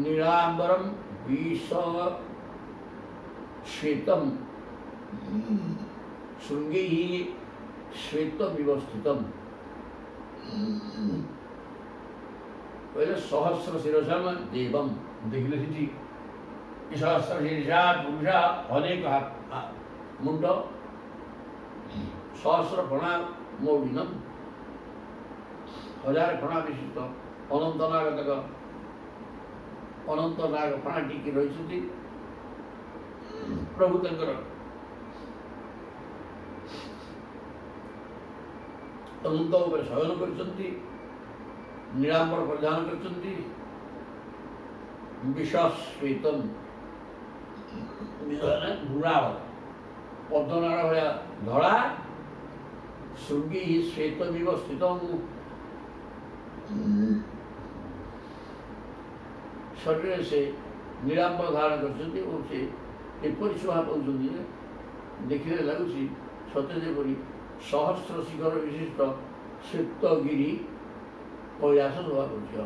ନୀଳାମ୍ବରମ ବିଷ ଶ୍ବେତମ ଶୃଙ୍ଗୈ ଶ୍ବେତ ବିବସ୍ଥିତମ। କହିଲେ ସହସ୍ର ଶିରସମ ଦେବମ, ଦେଖିଲେ ସେଠି ସହସ୍ର ଶୀର୍ଷା ପୁରୁଷ, ଅନେକ ମୁଣ୍ଡ, ସହସ୍ର ଫଣା ମୌଳିନମ, ହଜାର ଫଣା ବିଶିଷ୍ଟ ଅନନ୍ତ ନାଗ, ତାଙ୍କ ଅନନ୍ତ ନାଗ ଫଣା ଟିକି ରହିଛନ୍ତି। ପ୍ରଭୁ ତାଙ୍କର ଅନନ୍ତ ଉପରେ ଶୟନ କରିଛନ୍ତି, ନୀଳାମ୍ବର ପରିଧାନ କରିଛନ୍ତି, ବିଶ୍ୱଶ୍ଵେତମ ମୃଣାଳ ପଦ୍ମନାଳ ଭଳିଆ ଧଳା, ଶୃଙ୍ଗୀ ଶ୍ଵେତ ବିବସ୍ଥିତ, ଶରୀରରେ ସେ ନୀଳାମ୍ବର ଧାରଣ କରିଛନ୍ତି ଓ ସେ ଏପରି ଶୋଭା ପାଉଛନ୍ତି ଯେ ଦେଖିଲେ ଲାଗୁଛି ସତେ ଯେପରି ସହସ୍ର ଶିଖର ବିଶିଷ୍ଟ ଶ୍ଵେତଗିରି କୈଳାସ ଶୋଭା କରୁଛି।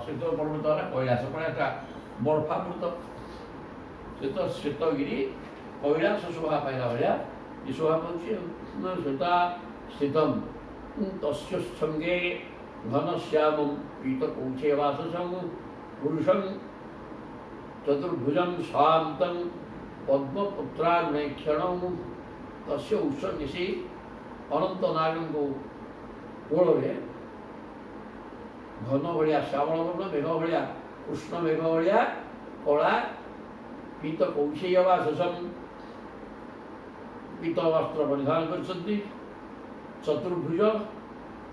ଶ୍ଵେତ ପର୍ବତ ହେଲା କୈଳାସ, କ'ଣ একটা ବରଫାବୃତ, ସେ ତ ଶ୍ଵେତଗିରି କୈଳାସ ଶୋଭା ପାଇଲା ଭଳିଆ ଏ ଶୋଭା ପାଉଛି। ଶ୍ଵେତା ସ୍ଥିତମ ତସ୍ୟ ସଙ୍ଗେ ଘନଶ୍ୟାମଂ ପୀତକୌଚେବାସସଂ ପୁରୁଷଂ ଚତୁର୍ଭୁଜଂ ଶାନ୍ତଂ ପଦ୍ମପତ୍ରାନ୍ୱେକ୍ଷଣଂ ତସ୍ୟ ଉତ୍ସର୍ଗିସି। ଅନନ୍ତ ନାଗଙ୍କ କୋଳରେ ଘନ ଭଳିଆ ଶ୍ୟାମଳ ବର୍ଣ୍ଣ, ମେଘ ଭଳିଆ କୃଷ୍ଣ ମେଘ ଭଳିଆ କଳା, ପୀତ କୌଶେୟବାସସଂ, ପୀତ ବସ୍ତ୍ର ପରିଧାନ କରିଛନ୍ତି, ଚତୁର୍ଭୁଜ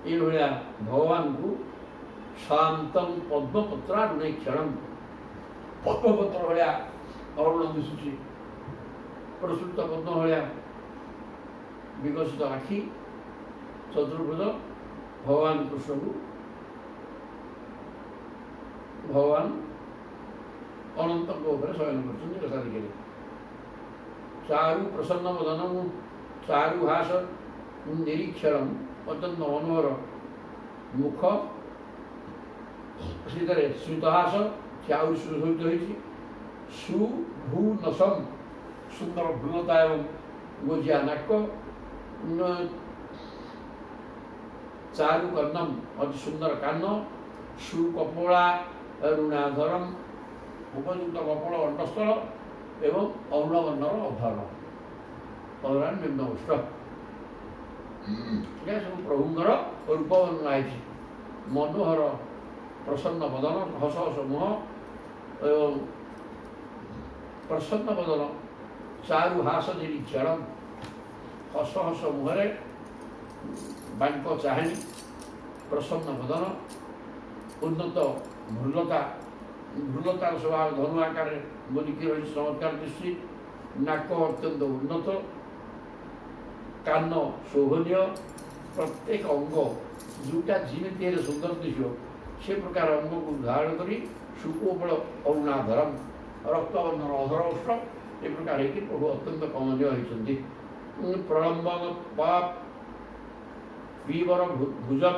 ଏଇଭଳିଆ ଭଗବାନଙ୍କୁ ଶାନ୍ତଂ ପଦ୍ମପତ୍ରାନ୍ୱେକ୍ଷଣଂ, ପଦ୍ମପତ୍ର ଭଳିଆ ଅରୁଣ ଦିଶୁଛି, ପ୍ରସୂତ ପଦ୍ମ ଭଳିଆ ବିକଶିତ ଆଖି, ଚତୁର୍ଭୁଜ ଭଗବାନ କୃଷ୍ଣଙ୍କୁ ଭଗବାନ ଅନନ୍ତଙ୍କ ଉପରେ ଶୟନ କରୁଛନ୍ତି। କଥା ଦେଖିଲେ ଚାରୁ ପ୍ରସନ୍ନ ବଦନଂ ଚାରୁହାସ ନିରୀକ୍ଷଣଂ, ଅତ୍ୟନ୍ତ ମନୋହର ମୁଖ, ସେଥିରେ ସ୍ମିତହାସ, ସେ ଆହୁରି ସୁଶୋଭିତ ହୋଇଛି। ସୁଭୂନସଂ, ସୁନ୍ଦର ଭ୍ରୂଲତା ଏବଂ ଗୋଜିଆ ନାକ, ଚାରୁ କର୍ଣ୍ଣମ, ଅତି ସୁନ୍ଦର କାନ, ସୁକପୋଳା ରୁଣାଧରମ, ଉପଯୁକ୍ତ କପୋଳ ଅଣ୍ଟସ୍ଥଳ ଏବଂ ଅରୁଣ ବର୍ଣ୍ଣର ଅଧର, ଅଧରାନ ନିମ୍ନ ଉଷ୍ଠ। ଏହା ସବୁ ପ୍ରଭୁଙ୍କର ରୂପ ବର୍ଣ୍ଣନା ହେଇଛି। ମନୋହର ପ୍ରସନ୍ନ ବଦନ, ହସ ହସ ମୁହଁ ଏବଂ ପ୍ରସନ୍ନ ବଦନ, ଚାରୁ ହାସ ନିରୀକ୍ଷଣ, ହସ ହସ ମୁହଁରେ ବାଙ୍କ ଚାହାଣୀ, ପ୍ରସନ୍ନ ବଦନ, ଉନ୍ନତ ଭ୍ରୁଲତା, ଭ୍ରୁଲତାର ସ୍ୱଭାବ ଧନୁ ଆକାରରେ ବୋଲିକି ରହିଛି, ଚମତ୍କାର ଦୃଷ୍ଟି, ନାକ ଅତ୍ୟନ୍ତ ଉନ୍ନତ, କାନ ଶୋଭନୀୟ, ପ୍ରତ୍ୟେକ ଅଙ୍ଗ ଯେଉଁଟା ଯେମିତି ହେଲେ ସୁନ୍ଦର ଦିଶିବ ସେ ପ୍ରକାର ଅଙ୍ଗକୁ ଧାରଣ କରି ସୁକୋମଳ ଅରୁଣାଧରମ, ରକ୍ତବର୍ଣ୍ଣର ଅଧର ଉଷ୍ଣ, ଏ ପ୍ରକାର ହେଇକି ପ୍ରଭୁ ଅତ୍ୟନ୍ତ କମନୀୟ ହୋଇଛନ୍ତି। ପ୍ରଳମ୍ବ ପୀବର ଭୁଜଂ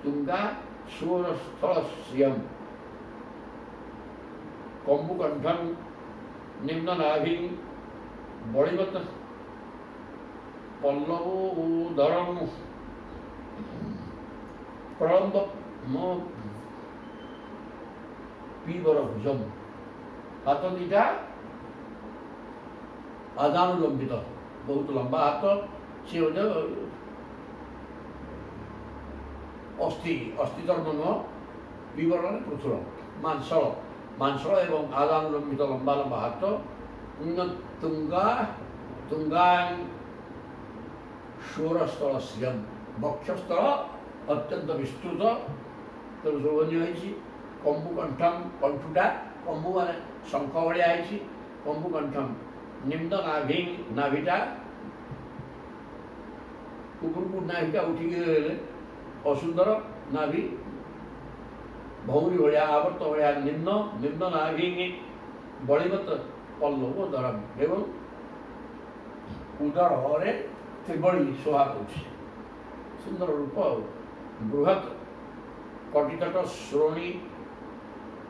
ତୁଙ୍ଗା ସୁରସ୍ଥଳ ଶ୍ରିୟଂ କମ୍ବୁକଣ୍ଠଂ ନିମ୍ନ ନାଭି ବଳିବତ ପଲ୍ଲବୋଦରଂ ପ୍ରଳମ୍ବ ପୀବର ଭୁଜଂ, ହାତ ଦୁଇଟା ଆଦାନୁଲମ୍ବିତ, ବହୁତ ଲମ୍ବା ହାତ, ସେ ମଧ୍ୟ ଅସ୍ଥି ଅସ୍ଥିଧର୍ମ ନୁହଁ, ବିବରଣରେ ପୃଥୁଳ, ମାଂସଳ ଏବଂ ଆଦାନୁଲମ୍ବିତ ଲମ୍ବା ଲମ୍ବା ହାତ, ତୁଙ୍ଗାଂ ଷୋରସ୍ଥଳ ଶ୍ରିୟମ୍, ବକ୍ଷସ୍ଥଳ ଅତ୍ୟନ୍ତ ବିସ୍ତୃତ, ତେଣୁ ଶୋଭନୀୟ ହେଇଛି। କମ୍ବୁ କଣ୍ଠମ୍, କଣ୍ଠୁଟା କମ୍ବୁ ମାନେ ଶଙ୍ଖ ଭଳିଆ ହେଇଛି। କମ୍ବୁ କଣ୍ଠମ୍ ନିମ୍ନ ନାଭି, ନାଭିଟା ଉପରକୁ ନାଭିଟା ଉଠିକି ରହିଲେ ଅସୁନ୍ଦର, ନାଭି ଭଉରୀ ଭଳିଆ ଆବର୍ତ୍ତ ଭଳିଆ ନିମ୍ନ ନାଭି ବଳିବତ ପଲ୍ଲବ ଧରମ୍, ଏବଂ ଉଦରରେ ତ୍ରିବଳି ଶୋଭା କରୁଛି, ସୁନ୍ଦର ରୂପ। ଆଉ ବୃହତ୍ କଟିତଟ ଶ୍ରୋଣୀ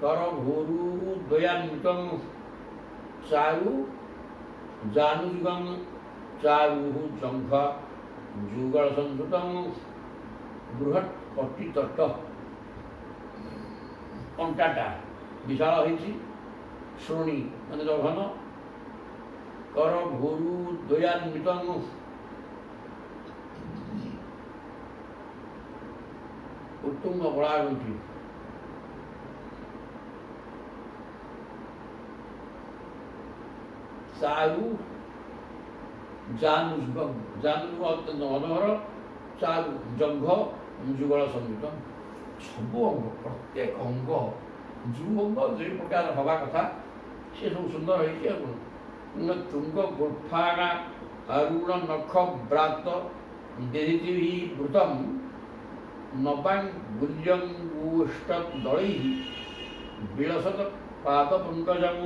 କର ଭୋରୁ ଦ୍ୱୟାନ୍ୱିତଂ ଚାରୁ ଜାନୁଯୁଗଂ ଚାରୁ ଜଙ୍ଘ ଯୁଗଳ ସଂଯୁତଂ, ବୃହତ୍ କଟିତଟ ଅଣ୍ଟାଟା ବିଶାଳ ହେଇଛି, ଶ୍ରୋଣୀ ମାନେ ଜଘନ, କର ଭୋରୁ ଦ୍ୱୟାନ୍ୱିତଂ ଉତ୍ତୁଙ୍ଗ ବଳାଗଣ୍ଠି, ଚାରୁ ଜାନୁଯୁଗ ଅତ୍ୟନ୍ତ ମନୋହର, ଚାରୁ ଜଙ୍ଘ ଯୁଗଳ ସଂଯୁତ, ସବୁ ଅଙ୍ଗ, ପ୍ରତ୍ୟେକ ଅଙ୍ଗ ଯେଉଁ ଅଙ୍ଗ ଯେଉଁ ପ୍ରକାର ହେବା କଥା ସେ ସବୁ ସୁନ୍ଦର ହେଇଛି। ଆଉ କ'ଣ ତୁଙ୍ଗ ଗୁର୍ଫାଣା ଅରୁଣ ନଖ ବ୍ରାତ ଦେହିତିଭି ବୃତମ୍ ନବାଂ ଗୁଲ୍ୟଙ୍ଗୁଷ୍ଟ ଦଳୈ ବିଳସତ ପାଦ ପଙ୍କଜଂ,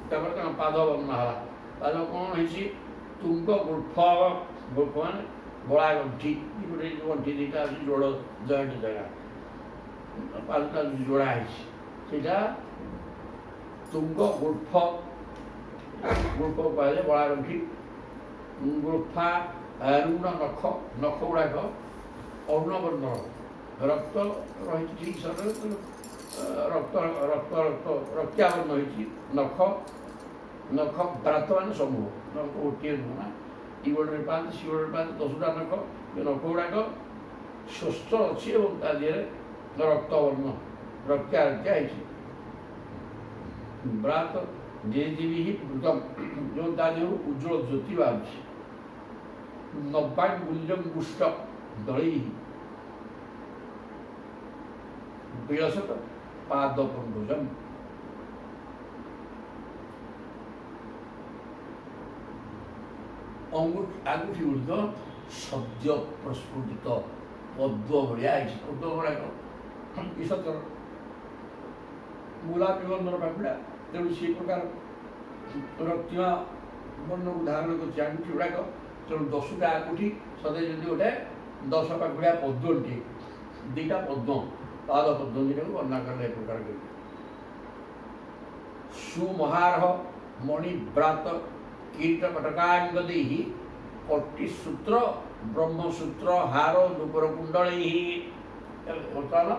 ତାପରେ କ'ଣ ପାଦ ବର୍ଣ୍ଣନା ହେଲା। ପାଦ କ'ଣ ହେଇଛି? ତୁଙ୍ଗ ଗୁର୍ଫ ମାନେ ବଳା ଗଣ୍ଠି, ଗୋଟେ ଗଣ୍ଠି ଦୁଇଟା ଅଛି, ଯୋଡ଼ ଜଏଣ୍ଟ ଜାଗା, ପାଦଟା ଯୋଡ଼ା ହେଇଛି, ସେଇଟା ତୁଙ୍ଗ ଗୁର୍ଫ କୁହାଯାଏ, ବଳା ଗଣ୍ଠି। ଗୁର୍ଫା ରୁଣ ନଖ, ନଖ ଗୁଡ଼ାକ ଅରୁଣ ବର୍ଣ୍ଣ, ରକ୍ତ ରହିଛି ଠିକ୍ ଶରୀରରେ, ରକ୍ତାବର୍ଣ୍ଣ ହେଇଛି। ନଖ ବ୍ରାତ ମାନେ ସମୂହ, ନଖ ଗୋଟିଏ ନୁହଁ ନା, ଇ ଗୋଡ଼ରେ ପାଆନ୍ତି, ସି ଗୋଡ଼ରେ ପାଆନ୍ତି, 10ଟା ନଖ। ଏ ନଖ ଗୁଡ଼ାକ ସ୍ୱସ୍ଥ ଅଛି ଏବଂ ତା ଦେହରେ ରକ୍ତବର୍ଣ୍ଣ, ରକ୍ତା ହେଇଛି। ବ୍ରାତ ଦେହିତିଭି ବୃତମ୍, ଯେଉଁ ତା ଦେହରୁ ଉଜ୍ଜ୍ୱଳ ଜ୍ୟୋତି ବାହାରୁଛି। ନବାଙ୍ଗୁଲ୍ୟଙ୍ଗୁଷ୍ଟ ଦଳୈ ବିଳସତ ପାଦ ପଙ୍କଜମ୍, ଆଙ୍ଗୁଠି ଗୁଡ଼ିକ ସଦ୍ୟ ପ୍ରସ୍ଫୁଟିତ ପଦ୍ମ ଭଳିଆ ହେଇଛି। ପଦ୍ମ ଗୁଡ଼ାକ ଈଶ୍ୱର ଗୋଲାପୀ ବର୍ଣ୍ଣର ପାଖୁଡ଼ା, ତେଣୁ ସେ ପ୍ରକାର ରକ୍ତିମା ବର୍ଣ୍ଣକୁ ଧାରଣ କରୁଛି ଆଙ୍ଗୁଠି ଗୁଡ଼ାକ। ତେଣୁ 10ଟା ଆଙ୍ଗୁଠି ସଦାଇ ଯେମିତି ଗୋଟେ 10 ପାଖୁଡ଼ା ପଦ୍ମଟିଏ, 2ଟା ପଦ୍ମ, ପାଦ ପଦ୍ମ ଦୁଇଟାକୁ ବର୍ଣ୍ଣନା କଲେ ଏ ପ୍ରକାର କରି। ସୁମହାରହ ମଣିବ୍ରାତ କିରୀଟ କଟକାଙ୍ଗ ଦେହି କଟିସୂତ୍ର ବ୍ରହ୍ମସୂତ୍ର ହାର ନୂପୁର କୁଣ୍ଡଳୀ। ବର୍ତ୍ତମାନ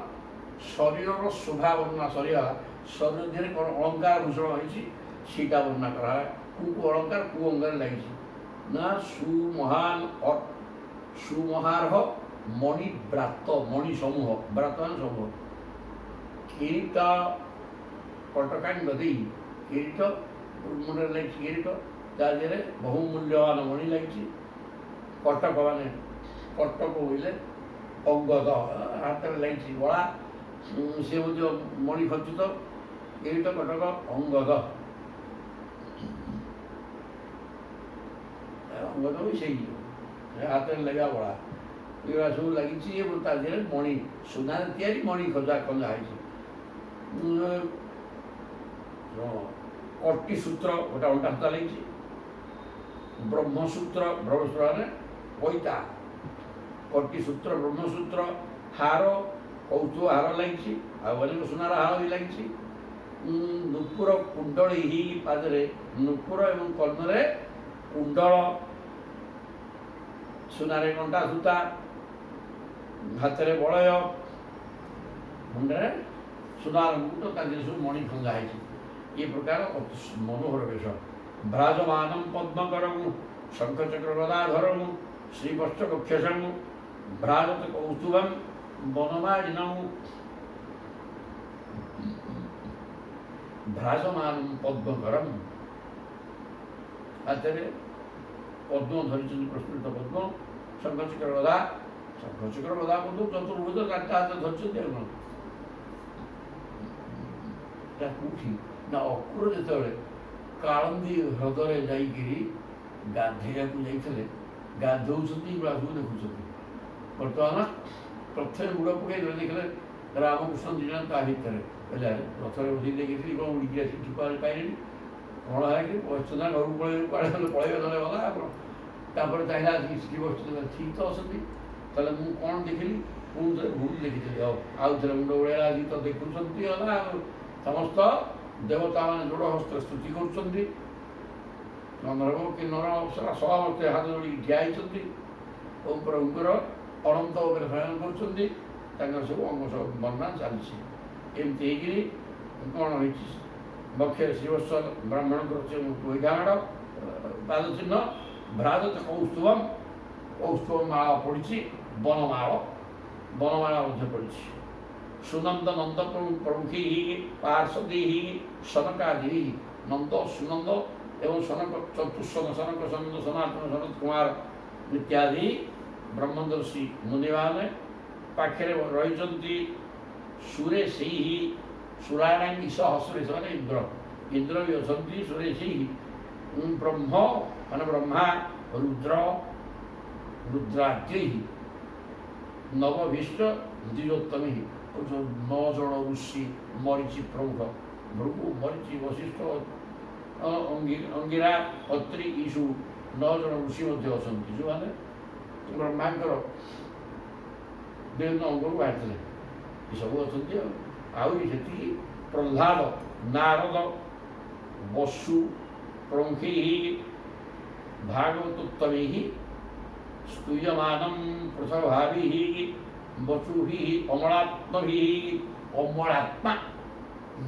ଶରୀରର ଶୋଭା ବର୍ଣ୍ଣନା ସରିଗଲା। ଶରୀର ଦେହରେ କ'ଣ ଅଳଙ୍କାର ଭୂଷଣ ହେଇଛି ସେଇଟା ବର୍ଣ୍ଣନା କରାଗଲା। କେଉଁ ଅଳଙ୍କାର କେଉଁ ଅଙ୍ଗରେ ଲାଗିଛି ନା ସୁମହାରହ ମଣିବ୍ରାତ, ମଣି ସମୂହ, ବ୍ରାତ ମାନେ ସମୂହ, କିରୀଟ କଟକାଙ୍ଗ ଦେଇ, କିରୀଟ ମୁଣ୍ଡରେ ଲାଗିଛି, କିରୀଟ ତା ଦେହରେ ବହୁମୂଲ୍ୟବାନ ମଣି ଲାଗିଛି। କଟକ ମାନେ କଟକ ବୋଇଲେ ଅଙ୍ଗଦ, ହାତରେ ଲାଗିଛି ବଳା, ସେ ମଧ୍ୟ ମଣି ଖଚିତ। କିରୀଟ କଟକ ଅଙ୍ଗଦ, ଅଙ୍ଗଦ ବି ସେଇ ହାତରେ ଲାଗିବା ବଳା, ଏଗୁଡ଼ା ସବୁ ଲାଗିଛି ଏବଂ ତା ଦେହରେ ମଣି, ସୁନାରେ ତିଆରି ମଣି ଖଞ୍ଜା ହେଇଛି। କଟିସୂତ୍ର ଗୋଟେ ଅଣ୍ଟା ସୂତା ଲାଗିଛି। ବ୍ରହ୍ମସୂତ୍ର, ବ୍ରହ୍ମସୂତ୍ର ମାନେ ପଇତା, କଟିସୂତ୍ର ବ୍ରହ୍ମସୂତ୍ର, ହାର କୌତୁକ ହାର ଲାଗିଛି, ଆଉ ଅନେକ ସୁନାର ହାର ବି ଲାଗିଛି। ନୂପୁର କୁଣ୍ଡଳୀ, ପାଦରେ ନୂପୁର ଏବଂ କର୍ଣ୍ଣରେ କୁଣ୍ଡଳ, ସୁନାରେ କଣ୍ଟା ସୂତା, ହାତରେ ବଳୟ, ମୁଣ୍ଡରେ ସୁନାର ମୁକୁଟ, ତା ଦେହରେ ସବୁ ମଣି ଖଞ୍ଜା ହେଇଛି। ଏ ପ୍ରକାର ଅତି ମନୋହର ବେଶ। ଭ୍ରାଜମାନଂ ପଦ୍ମକରଂ ଶଙ୍ଖଚକ୍ର ଗଦାଧରଂ ଶ୍ରୀବତ୍ସ କକ୍ଷସଂ ଭ୍ରାଜତ କୌସ୍ତୁଭମ୍ ବନମାଳିନଂ ଭ୍ରାଜମାନଂ ପଦ୍ମକରଂ। ହାତରେ ପଦ୍ମ ଧରିଛନ୍ତି, ପ୍ରସ୍ଫୁଟିତ ପଦ୍ମ, ଶଙ୍ଖଚକ୍ର ଗଦା। ଶଙ୍ଖଚକ୍ର ଗଦା ମଧ୍ୟ ଚତୁର୍ଭୁଜ, ଚାରିଟା ହାତ ଧରିଛନ୍ତି। ଆଉ କ'ଣ କୋଉଠି ନା ଅକ୍ରୁର ଯେତେବେଳେ କାଳନ୍ଦୀ ହ୍ରଦରେ ଯାଇକିରି ଗାଧେଇବାକୁ ଯାଇଥିଲେ, ଗାଧଉଛନ୍ତି ବାବୁ ଦେଖୁଛନ୍ତି। ବର୍ତ୍ତମାନ ପ୍ରଥମେ ବୁଡ଼ ପକାଇଥିଲେ, ଦେଖିଲେ ରାମକୃଷ୍ଣ ଦି ଜଣ ତା ଭିତରେ କହିଲେ ରଥରେ ବସେଇ ଦେଇକି କ'ଣ ଉଡ଼ିକି ଆସି ଠିପାରେ ପାଇଲେଣି, କ'ଣ ହେଇକି ବସିଛନ୍ତି ନା ଘରକୁ ପଳେଇବେ, କୁଆଡ଼େ ଗଲେ ପଳେଇବେ, ଗଲେ ଗଲା ଆପଣ। ତାପରେ ଚାହିଁଲା ଆସିକି ସ୍ତ୍ରୀ ବସିଛନ୍ତି, ଠିକ୍ ତ ଅଛନ୍ତି, ତାହେଲେ ମୁଁ କ'ଣ ଦେଖିଲି, ପୁଣି ଥରେ ଭୁଲ ଦେଖିଥିଲି। ଆଉ ଥରେ ମୁଣ୍ଡ ଉଡ଼େଇଲା, ଆଜି ତ ଦେଖୁଛନ୍ତି ହେଲା। ସମସ୍ତ ଦେବତାମାନେ ଯୋଡ଼ ହସ୍ତ ସ୍ତୁତି କରୁଛନ୍ତି। ଗନ୍ଧର୍ବ କିନ୍ନର ଅପ୍ସରା ସମସ୍ତେ ହାତ ଯୋଡ଼ିକି ଠିଆ ହେଇଛନ୍ତି। ଓଁ ପ୍ରଭୁଙ୍କର ଅନନ୍ତ ଉପରେ ଶୟନ କରୁଛନ୍ତି। ତାଙ୍କର ସବୁ ଅଙ୍ଗ ସବୁ ବର୍ଣ୍ଣନା ଚାଲିଛି। ଏମିତି ହେଇକିରି କ'ଣ ହେଇଛି, ବକ୍ଷରେ ଶ୍ରୀବତ୍ସ ବ୍ରାହ୍ମଣଙ୍କର ବୈଧାମାଡ଼ ପାଦ ଚିହ୍ନ, ଭ୍ରାଜତ କୌସ୍ତୁଭମ୍, କୌସ୍ତୁଭ ମାଳ ପଡ଼ିଛି, ବନମାଳ ମଧ୍ୟ ପଡ଼ିଛି। ସୁନନ୍ଦ ନନ୍ଦ ପ୍ରମୁଖୀ ପାର୍ଶ୍ୱଦୀ ସନକାଦି, ନନ୍ଦ ସୁନନ୍ଦ ଏବଂ ସନକ ଚତୁଃସନ, ସନକ ସନନ୍ଦ ସନାତନ ସନତ କୁମାର ଇତ୍ୟାଦି ବ୍ରହ୍ମଦର୍ଶୀ ମୁନିମାନେ ପାଖରେ ରହିଛନ୍ତି। ସୁରେ ସେହି ସୁରାଣାଙ୍ଗୀ ସହସ୍ରେ, ସେମାନେ ଇନ୍ଦ୍ର ବି ଅଛନ୍ତି। ସୁରେ ସେହି ବ୍ରହ୍ମ ମାନେ ବ୍ରହ୍ମା, ରୁଦ୍ରାଦ୍ରି ନବଭୀଷ୍ଟ ଦ୍ୱିଜୋତ୍ତମୀ, 9 ଜଣ ଋଷି, ମରିଚି ପ୍ରମୁଖ, ଭୃଗୁ, ମରିଚି, ବଶିଷ୍ଠ, ଅଙ୍ଗିରା, ଅତ୍ରି, ଇସୁ 9 ଜଣ ଋଷି ମଧ୍ୟ ଅଛନ୍ତି, ଯେଉଁମାନେ ବ୍ରହ୍ମାଙ୍କର ବିଭିନ୍ନ ଅଙ୍ଗରୁ ବାହାରିଥିଲେ। ଏସବୁ ଅଛନ୍ତି। ଆହୁରି ସେତିକି ପ୍ରହ୍ଲାଦ, ନାରଦ, ବସୁ ପ୍ରମୁଖୀ ଭାଗବତୋତ୍ତମୀ ସ୍ତୂୟମାନଂ ପୃଥଭାବି ବଚୁଭି ଅମଳାତ୍ମଭି, ଅମଳାତ୍ମା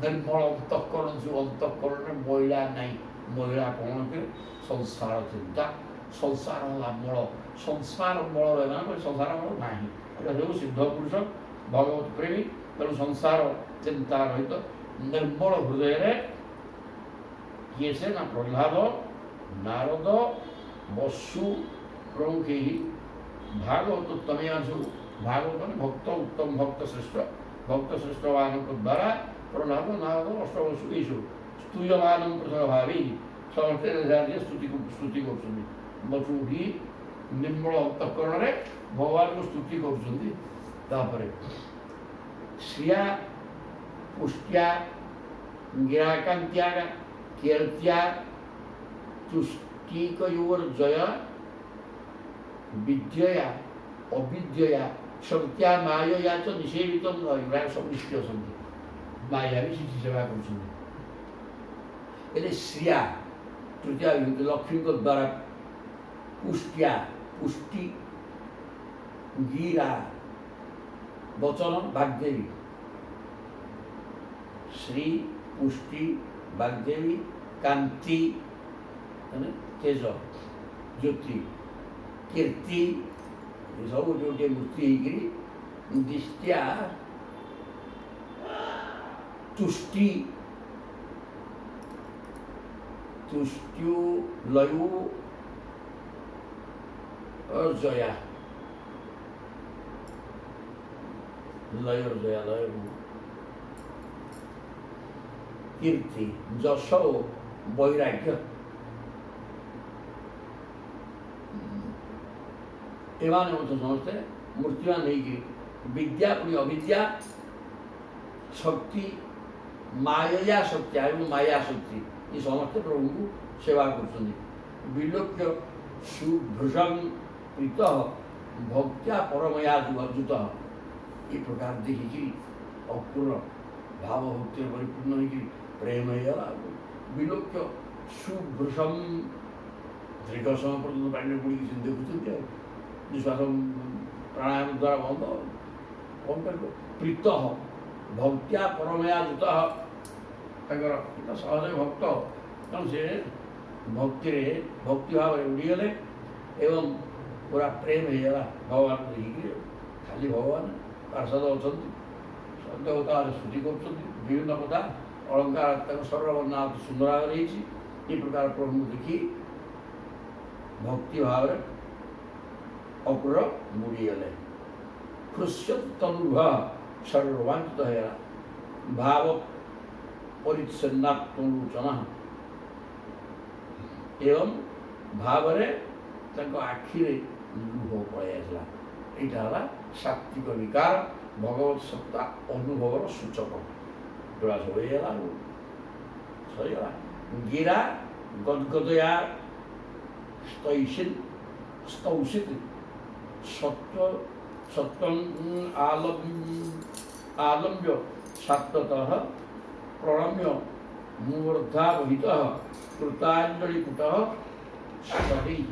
ନିର୍ମଳ ଅନ୍ତଃକରଣ, ଯେଉଁ ଅନ୍ତଃକରଣରେ ମଇଳା ନାହିଁ। ମଇଳା କ'ଣ କି ସଂସାର ଚିନ୍ତା, ସଂସାର ହେଲା ମଳ, ସଂସାର ମଳ ରହିଲା, ସଂସାର ମଳ ନାହିଁ। ଏଇଟା ସବୁ ସିଦ୍ଧ ପୁରୁଷ ଭଗବତ ପ୍ରେମୀ, ତେଣୁ ସଂସାର ଚିନ୍ତା ରହିତ ନିର୍ମଳ ହୃଦୟରେ କିଏ ସେ ନା ପ୍ରହ୍ଲାଦ, ନାରଦ, ବସୁ ପ୍ରମୁଖୀ ଭାଗବତୋତ୍ତମୀ ସବୁ। ଭାଗବତ ମାନେ ଭକ୍ତ, ଉତ୍ତମ ଭକ୍ତ ଶ୍ରେଷ୍ଠ, ଭକ୍ତ ଶ୍ରେଷ୍ଠମାନଙ୍କ ଦ୍ୱାରା ପ୍ରହ୍ଲାଦ, ନାରଦ, ଅଷ୍ଟବସୁ ଏଇସବୁ ସ୍ତୂୟମାନ ଭାବି ସମସ୍ତେ ସ୍ତୁତି କରୁଛନ୍ତି। ବଚୁଭି ନିର୍ମଳ ଅନ୍ତଃକରଣରେ ଭଗବାନଙ୍କୁ ସ୍ତୁତି କରୁଛନ୍ତି। ତାପରେ ଶ୍ରିୟା ପୁଷ୍ଟ୍ୟା ଗିରାକାନ୍ତ୍ୟା କୀର୍ତ୍ତ୍ୟା ତୁଷ୍ଟିକୟୋର୍ଜୟ ବିଦ୍ୟୟା ଅବିଦ୍ୟୟା ଶକ୍ତ୍ୟା ମାୟୟା ଚ ନିଷେବିତଂ, ଏଗୁଡ଼ାକ ସବୁ ନିଷ୍କ୍ରିୟ ଅଛନ୍ତି। ମାୟା ବି ସେଠି ସେବା କରୁଛନ୍ତି। ହେଲେ ଶ୍ରିୟା ତୃତୀୟା ବିଭକ୍ତି, ଲକ୍ଷ୍ମୀଙ୍କ ଦ୍ୱାରା ପୁଷ୍ଟ୍ୟା, ପୁଷ୍ଟି, ଗିରା ବଚନ ବାଗ୍ଦେବୀ, ଶ୍ରୀ ପୁଷ୍ଟି ବାଗ୍ଦେବୀ, କାନ୍ତି ମାନେ ତେଜ ଜ୍ୟୋତି, କୀର୍ତ୍ତି ସବୁ ଗୋଟିଏ ମୂର୍ତ୍ତି ହେଇକିରି, ଦିଷ୍ଟ୍ୟା ତୁଷ୍ଟି, ତୁଷ୍ଟ୍ୟୁ ଲୟୁ ଜୟା, ଲୟର ଜୟା, ଲୟ କୀର୍ତ୍ତି, ଯଶ ଓ ବୈରାଗ୍ୟ, ଏମାନେ ମଧ୍ୟ ସମସ୍ତେ ମୂର୍ତ୍ତିମାନ ହେଇକି, ବିଦ୍ୟା ପୁଣି ଅବିଦ୍ୟା, ଶକ୍ତି ମାୟା ଶକ୍ତି ଏବଂ ମାୟା ଶକ୍ତି, ଏ ସମସ୍ତେ ପ୍ରଭୁଙ୍କୁ ସେବା କରୁଛନ୍ତି। ବିଲୋକ୍ୟ ସୁଭୃଶଂ ପ୍ରୀତ ଭକ୍ତ୍ୟା ପରମୟା ଅର୍ଜୁତ, ଏ ପ୍ରକାର ଦେଖିକି ଅପୂର୍ଣ୍ଣ ଭାବ ଭକ୍ତିରେ ପରିପୂର୍ଣ୍ଣ ହେଇକି ପ୍ରେମ ହେଇଗଲା। ବିଲୋକ୍ୟ ସୁଭୃଶଂ, ଦୀର୍ଘ ସମୟ ପର୍ଯ୍ୟନ୍ତ ପାଣିରେ ବୁଡ଼ିକି ସେ ଦେଖୁଛନ୍ତି। ଆଉ ନିଶ୍ୱାସ ପ୍ରାଣାୟାମ ଦ୍ୱାରା ବନ୍ଦ, କ'ଣ କରିବ? ପ୍ରୀତ ଭକ୍ତ୍ୟା ପରମୟା ଯୁତ, ତାଙ୍କର ସହଜ ଭକ୍ତ, ତେଣୁ ସେ ଭକ୍ତିରେ ଭକ୍ତି ଭାବରେ ଉଡ଼ିଗଲେ ଏବଂ पूरा प्रेम ହେଇଗଲା ଭଗବାନଙ୍କୁ ଦେଖିକି। ଖାଲି ଭଗବାନ ପାର୍ଷଦ ଅଛନ୍ତି, ଦେବତାମାନେ ସ୍ତୁତି କରୁଛନ୍ତି, ବିଭିନ୍ନ କଥା ଅଳଙ୍କାର ତାଙ୍କ ଶରୀର ବର୍ଣ୍ଣନା ଅତି ସୁନ୍ଦର ଭାବରେ ହେଇଛି। ଏ ପ୍ରକାର ପ୍ରଭୁଙ୍କୁ ଦେଖି ଭକ୍ତି ଭାବରେ ଅକ୍ରୁର ବୁଡ଼ିଗଲେ। ହୃଷ୍ୟତ୍ ତନୁଭ ଶରୀର ରୋମାଞ୍ଚିତ ହେଇଗଲା। ଭାବ ପରିଚ୍ଛନ୍ନାତ୍ମଲୋଚନ ଏବଂ ଭାବରେ ତାଙ୍କ ଆଖିରେ ଲୁହ ପଳାଇ ଆସିଲା। ଏଇଟା ହେଲା ସାତ୍ଵିକ ବିକାର, ଭଗବତ ସତ୍ତା ଅନୁଭବର ସୂଚକ। ଯୋଡ଼ା ସବୁ ହେଇଗଲା, ସରିଗଲା। ଗିରା ଗଦଗଦୟା ସ୍ତୌଷିତ ସତ୍ତ୍ୱ ଆଲମ୍ବ୍ୟ ସାତ୍ୱତଃ ପ୍ରଣମ୍ୟ ମୂର୍ଧାବହିତଃ କୃତାଞ୍ଜଳିପୁଟଃ ସदैଃ।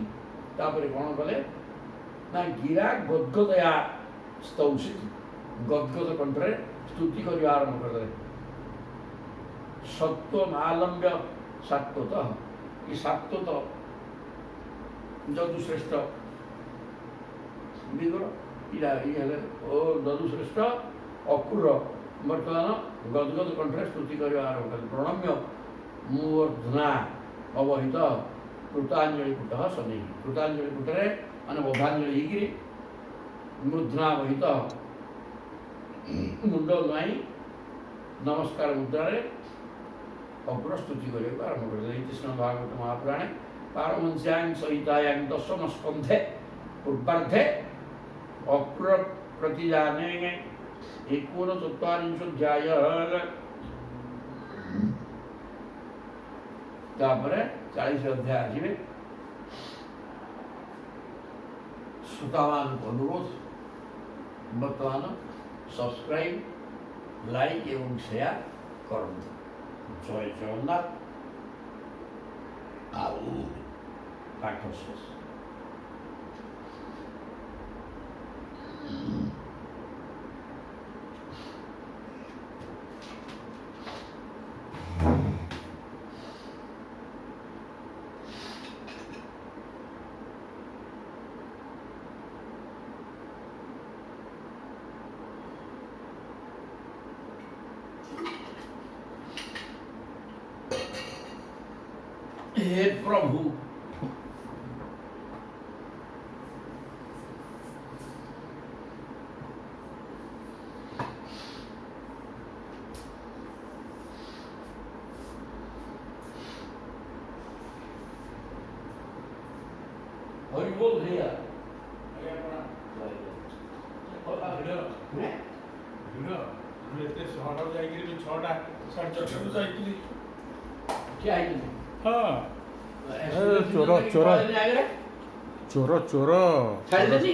ତାପରେ କ'ଣ କଲେ ନା ଗିରା ଗଦଗଦୟା ସ୍ତୌଷିତ, ଗଦଗଦ କଣ୍ଠରେ ସ୍ତୁତି କରିବା ଆରମ୍ଭ କରିଦେଲେ। ସତ୍ତ୍ୱ ଆଲମ୍ବ୍ୟ ସାତ୍ୱତଃ, ଏ ସାତ୍ୱତ ଯଦୁଶ୍ରେଷ୍ଠ ବିଦୁର ଇଏ ହେଲେ ଓ ଯଦୁଶ୍ରେଷ୍ଠ ଅକ୍ରୁର ବର୍ତ୍ତମାନ ଗଦଗଦ କଣ୍ଠରେ ସ୍ତୁତି କରିବା ଆରମ୍ଭ କଲେ। ପ୍ରଣମ୍ୟ ମୂର୍ଧନା ଅବହିତ କୃତାଞ୍ଜଳି ପୁଟ ଶନୈଃ, କୃତାଞ୍ଜଳି ପୁଟରେ ମାନେ ବଦ୍ଧାଞ୍ଜଳି ହେଇକିରି ମୂର୍ଧନା ବହିତ ମୁଣ୍ଡ ନୁଆଇଁ ନମସ୍କାର ମୁଦ୍ରାରେ ଅକ୍ରୁର ସ୍ତୁତି କରିବାକୁ ଆରମ୍ଭ କରିଦେଲେ। କୃଷ୍ଣ ଭାଗବତ ମହାପୁରାଣେ ପାରମହଂସ୍ୟାଂ ସହିତାୟାଂ ଦଶମ ସ୍କନ୍ଧେ ପୂର୍ବାର୍ଦ୍ଧେ ଅକ୍ରୁର ପ୍ରତିଜାନେ 49 ତାପରେ 40 ଅଧ୍ୟାୟ ଆସିବେ। ଶ୍ରୋତାମାନଙ୍କୁ ଅନୁରୋଧ, ବର୍ତ୍ତମାନ ସବସ୍କ୍ରାଇବ୍, ଲାଇକ୍ ଏବଂ ସେୟାର କରନ୍ତୁ। ଜୟ ଜଗନ୍ନାଥ। ଆଉ ପାଠ ଶେଷ। हे प्रभु, हरि बोल भैया। क्या है? हाँ चोर चोर चोर चोर छाड़ी देनी